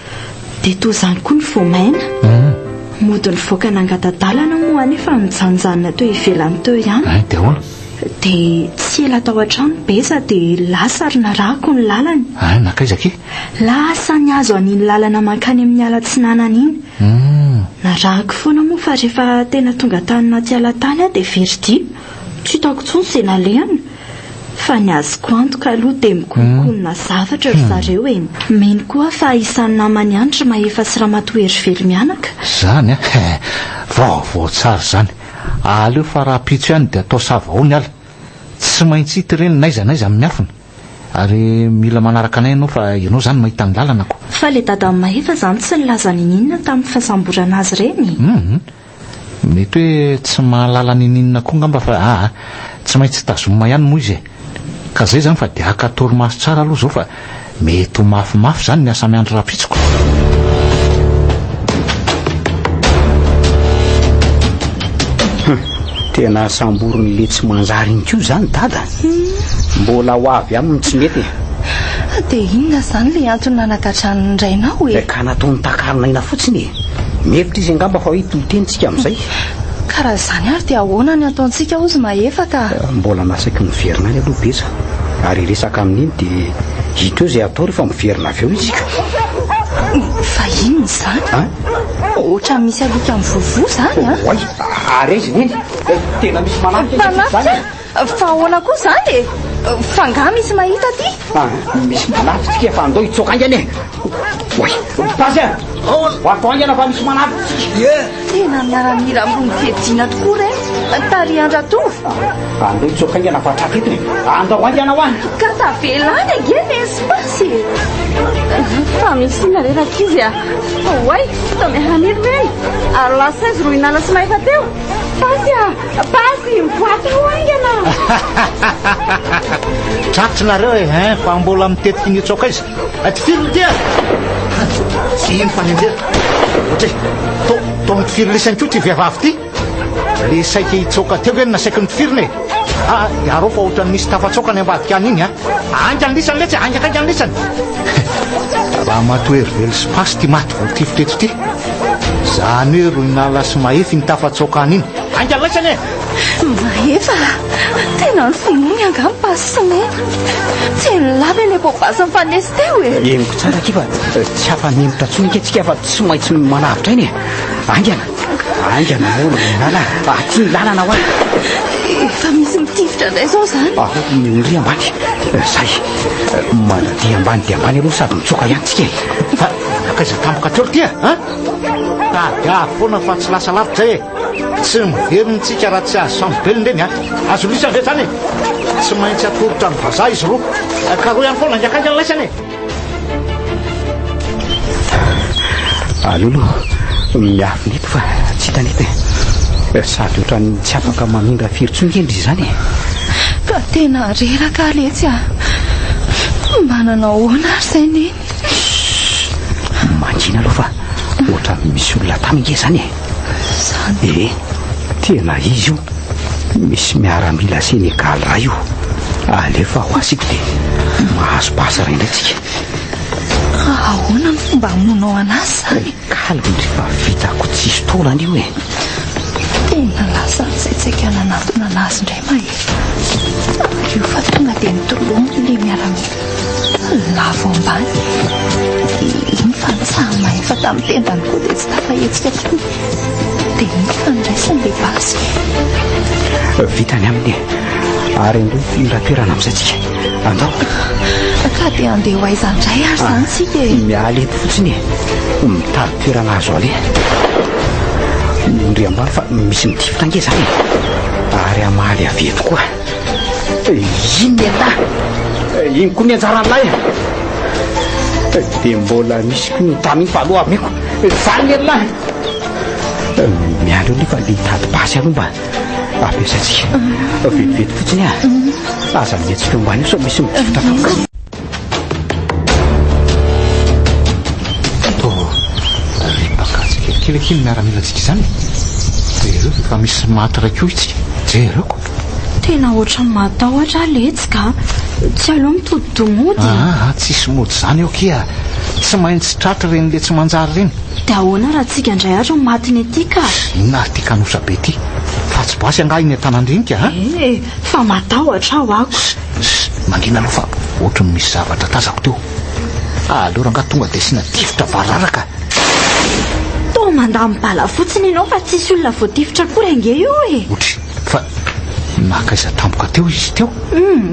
Dia toy izany koa ny voamaina. Mody ny voaka nangadadalana moa anefa mijanjanona teo ivelany teo ihany. Dia ahoana? Dia tsy ela tao an-trano Beza dia lasa ary narahako ny lalany. Nakaizaka e? Lasa ny azo an'iny lalana mankany amin'ny alatsinanana iny. Narahako foana moa fa rehefa tena tonga tany naty alatany aho dia veridia. Tsy hitako intsony izay nalehany. Fa ny azoko antoka aloha dia mikonokonona zavatra ry zareo eny. Mino koa fa isan'ny namany andro mahefa sy ramatoery velo mianaka. Zany vaovao tsara zany. Aleo fa raha pitso ihany dia atao savaony ala. Tsy maintsy hity ireny naiza amin'ny afina. Ary mila manaraka anay ianao fa ianao zany mahita ny lalanako. Fa le dadany mahefa zany tsy nilaza nininona tamin'ny fahasamborana azy ireny. Mety hoe tsy mahalala nininona koa ngamba fa tsy maintsy tazomina ihany moa izy e. Ka zay zany fa dia haka torimaso tsara aloha zao fa mety ho mafimafy zany ny asa miandro rapitsiko. Tena samborony le tsy manjary iny koa zany dada. Mbola ho avy aminy tsy mety. Dia inona zany le antony nanagatrany indrainao e? Ka nataony takarina ina fotsiny. Mevitra izy angamba fa hoe tolitentsika amin'izay. Karaha izany ary dia ahoana ny ataontsika ozy mahefa ka? Mbola nasaiky miverina any aloha Beza. Ary resaka amin'iny dia hita eo izay atao rehefa miverina avy eo izika. Fa inona izany? Ohatra misy alika mivovo zany Oay, ary izy neny. Tena misy manampy zany. Fa ahoana koa zany e? Fa nga misy mahita aty? Misy manampy tsika fa andao hitsoaka aingany e. Oay, basy a! Atao aingana fa misy manampy tsika. Tena miaramila ambony fiedina tokoa re. Tariandratova. Andao hitsoaka aingana fa traketo e. Andao aingana ho any. Ka tavelany angeny espasy. Fa misy ina reraka izy a. Oay, tamehaniry reny. Ary lasa izy ro inala sy mahefa teo. Basy mivoaka ho aingana. Tratrareo e, fa mbola mitetika ny hitsoaka izy. Ty firy tia. Tsy ino fanenjera. Tao mitifiry lesany koa ty vehivavy ty. Le saika hitsoaka teo eny nasaiky mitifiriny e. Iareo fa ohatrany misy tafatsokany ambadika any iny anga ny lisany letsy, angakanga ny lisany. Raha matoery velo sy pasy ty maty vo ty fiteto ty. Zany hoe ro inala sy mahefy ny tafatsokany iny. Anga ny lisany e. Mahefa, tena ny finoany angamy pasiny e. Tsy nilava ny bobasy mifanesy teo e. Eniko tsara kifa tsy hafanemitra tsonika tsika fa tsy maintsy manavitra iny e. Angana moa nala aty ny lalana ho any. Efa misy mitifitra indray zao zany. Miondry ambany. Zay manadia ambany dia ambany aloha sady mitsoka ihany tsika e. Fa akaiza tampoka teo tia Taga foana fa tsy lasa lavitra e. Tsy miverintsika raha tsy azo sambelony reny azo lisany ve zany e. Tsy maintsy atolotra ny vazaha izy roa. Ka roa ihany foana angakanga ny laisany e. alolo miafy neto fa tsy hitanety sady ohatrany tsy afaka mamindra firotsongendry izany ka tena reraka aletsy manana hoana ary zay neny manjina aloha fa ohatra misy olona taminge zany zany tena izy io misy miaramila Senegal raha io alefa ho asiko dia mahazo pasa ray indraytsika ahoana ny fomba hamonao anazy zany kaliny rehefa vitako tsisy taolana io tena lasa n'izay tsaika nanatona anazy indray io fa tonga dia mitolomo le miaramila lavo ambany iny fanitsaha mahefa tamin'ny tendany koa dia tsy tafahetsika tany dia iny faniraisany le basy vitany aminy ary andro iratoerana amin'izaytsika andao ka dia andeha ho aizandray ary zany tsika mialy eto fotsiny mitady toerana azo ale indry ambany fa misy mitifitrange zany ary amaly aveto koa iny elahy iny koa ny anjaran'lay dia mbola misy koa ny taminy faloha aveko zany elahy mialy eo nefa le hitady basy alomba ampiasatsika vetivety fotsiny aza mietsika ambany io so misy mitifitra fa kelekely miaramilatsika zany dia ireo efa misy maty raiko itsika jereko tena ohatran'ny matahotra aletsika tsy aloha mitodimody tsisy mody zany eo kia tsy maintsy tratra reny le tsy manjary reny dia ahoana raha tsika indray ary matiny aty ka inona ary ty kanosa be ty fa tsy basy angah iny an-tanandrinika fa matahotra aho ako mangina aloha fa ohatra misy zavatra tazako teo alora angah tonga dia sina tifitra vararaka to mandamibala fotsiny ianao fa tsisy olona voatifitra kory ange io otry fa nakaiza tampoka teo izy teo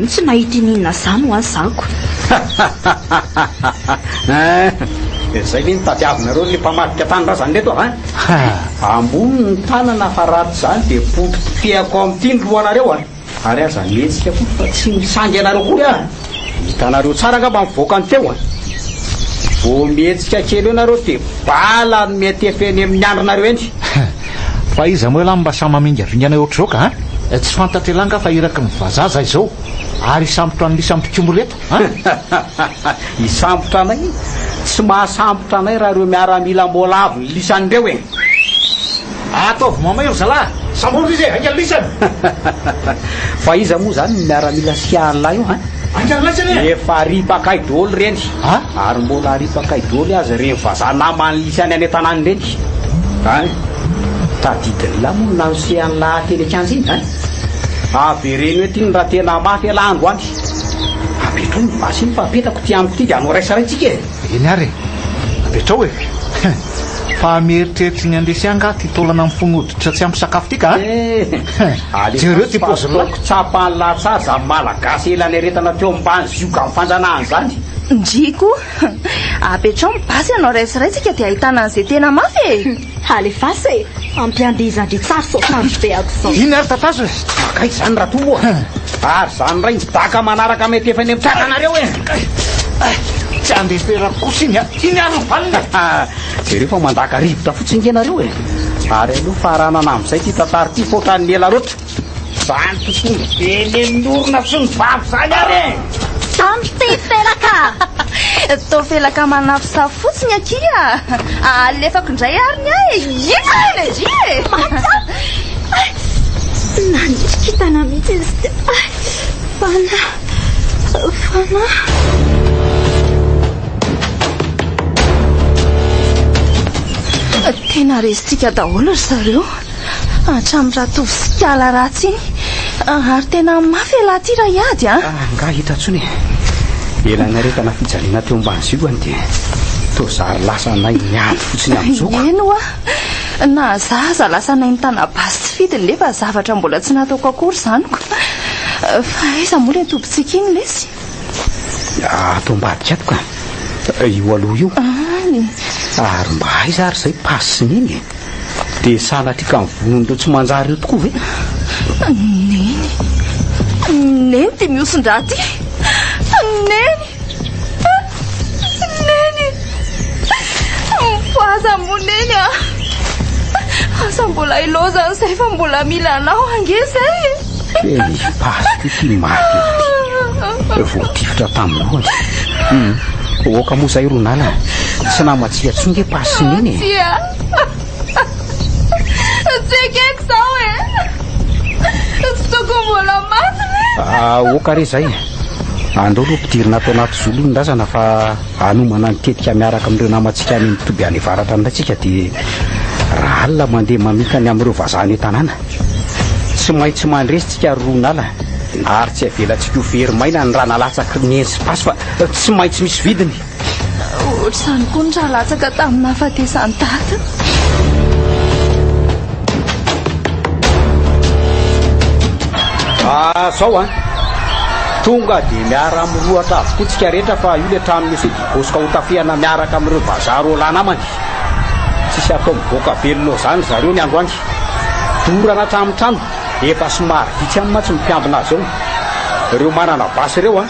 tsy nahita ininona zany ho azako zay le nitadiavinareo le mpamadika tanyra zany leto ambony ny tanana fa raty zany dia potipotehako amin'ity ny lohanareo ary aza mihetsika koa fa tsy misangy anareo kory hitanareo tsara nga mba mivoaka ny teo vo mihetsika kely eo nareo dia bala ny mety efeny amin'ny andronareo endry fa iza moa lahy mba samy mamingavingana ohatr' zao ka tsy fantatra elanga fa iraky mivazaza izao ary isambotra ny lisambotrikimoreta isambotra anay tsy mahasambotra anay raha reo miaramila mbola avy ny lisan'ireo ataovy mamairo zalahy sambory izy angalisany fa iza moa zany ny miaramila sianla io efa aripakay dolo reny ary mbola aripakay dolo azy reny vazanamany lisany any an-tanany reny tadidiny lamonina ny sianla telekanzy iny avy reny hoe ty ny raha tena mafy alandro any apetrao ny basy iny fa apetako ty amiko ty dia anao raisaraitsika eny ary apetrao fa mieritreritra ny andresy anga ty tolana amin'ny fonoditra tsy ampy sakafo ty ka jereo ty pozilako tsapany latsaza malagasy elany aretana teo ambany zioka amin'ny fanjanahany zany ndriko apetrao mibasy ianao raisiraitsika dia ahitana an'izay tena mafy alefasy ampiandizandry tsary sosarotra be ako zao iny ary tatazo makay zany raha to moa ary zany ray nidaka manaraka mety efa ny mitrananareo tsy andefera kosa iny iny ary valina jereo fa mandaka rivotra fotsiny ngenareo ary aloha faranana amin'izay ty tantary ty fotrany ela roatra zany tokony eny amin'ny orona sy ny vavy zany ary tamy ty felaka to felaka manafy sa fotsiny akia alefako indray ariny nandrikitana mihitsy izy fana tena resitsika daholo ry zareo hatramin'ny raha tovy sikala ratsy iny ary tena mafy alahy ty raha iady nga hitantsony elanaretana fijaliana teo ambany zio any dia to zary lasa nay miady fotsiny amin'izoko eno na zaza lasa nay mitana basy tsy fidiny nefa zavatra mbola tsy nataoko akory zanyko fa aiza moa le tobontsika iny lesy atao mbadika ato ka io aloha io ary mba aiza ary zay pasiny iny dia sanatrika mivonon'ireo tsy manjary io tokoa ve neny ty miosondraha ty neny fa aza moneny a asa mbola ilozany izay fa mbola mila anao ange zay paso ty maty voatifitra tamin'ny lohany oka moa zay ronala tsy namatsika tsonge pasy neny tsekeko zao tsy toko mbola maty oka re zay andao aloha mpidirina atao anaty zolondrazana fa anomana nitetika miaraka amin'ireo namatsika any mitoby any varatra an'ratsika dia raha alina mandeha mamikany amin'ireo vazahany tanàna tsy maintsy mandresitsika ronala ary tsy avelatsika ho verimaina ny raha nalatsaka ny ensy pasy fa tsy maintsy misy vidiny ohatr'izany koa ny raha latsaka tamin'ny nahafatesany tata zao tonga dia miara miroatra avokoa tsika rehetra fa io le trano misy diboska ho tafihana miaraka amin'ireo vazaha roa lahy namany tsisy atao miboaka velona zany zareo ny androany dorana tramitrano efa somary vitsy amin'ny matsy mipiambina azy ao ireo manana basy ireo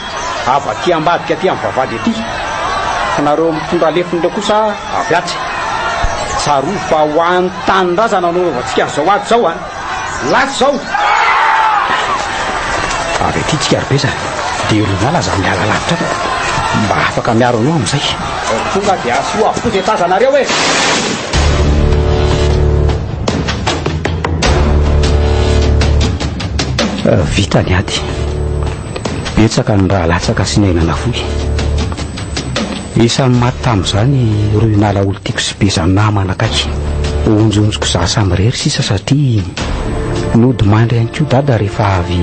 avaty ambadika aty amin'ny vavady aty fa nareo mitondra lefin'ireo kosa aviatra tsaro fa ho an'ny tanyrazana nanaovantsika zao ato zao latsy zao avy aty tsika arbeza dia ronala za miala lavitra mba afaka miaro anao amin'izay tonga dia asoa avokoa izay tazanareo vitany ady betsaka ny raha latsaka sy nainana voy isan'ny maty tamin'izany ronala olo tiako sy be zany namana akaiky onjonjoko za samyrery sisa satria nody mandry ihany koa dada rehefa avy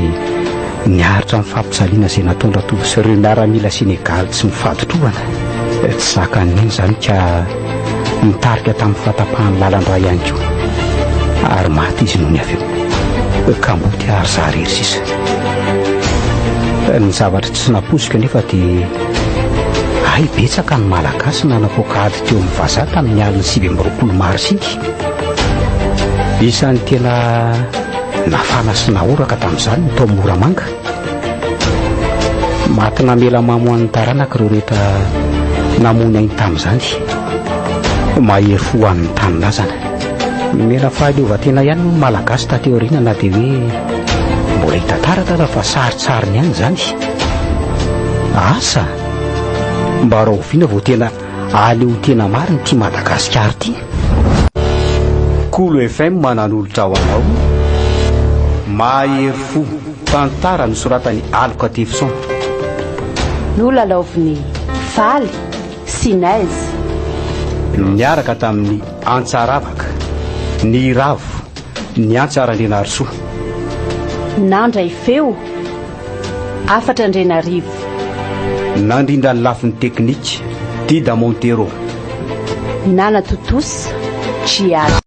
niaritra amin'ny fampijaliana izay natondra tovo sy ireo miaramila Senegaly tsy mifadotrovana tsy zakan'iny zany ka nitarika tamin'ny fatapahany lalandra ihany koa ary maty izy noho ny avy eo ka mboty ary za rery sisa ny zavatra tsy naposika nefa dia ay betsaka ny malagasy nanapokady teo amin'ny vazaha tamin'ny aliny 7 marsinky isan'ny tena nafana sy naoraka tamin'izany ny tao Moramanga maty namela mamoan'ny taranaka ireo rehetra namony ainy tamin'izany mahery fo amin'ny taninazana mena fahaleovatena ihany no malagasy tateo aoriana na dia hoe mbola hitataratra fa saritsariny ihany zany asa mba raha oviana vao tena aleo tena mariny ty Madagasikara ty Kolo FM manan'olotra ao anao mahery fo tantara nosoratany Aloka Tefson nolalaoviny Faly Sinaizy niaraka tamin'ny Antsaravaka ny Ravo ny Antsarandrenarisoa nandray feo Afatrandrenarivo nandrindra ny lafin'ny teknika Dida Montero Nana Totosa Giady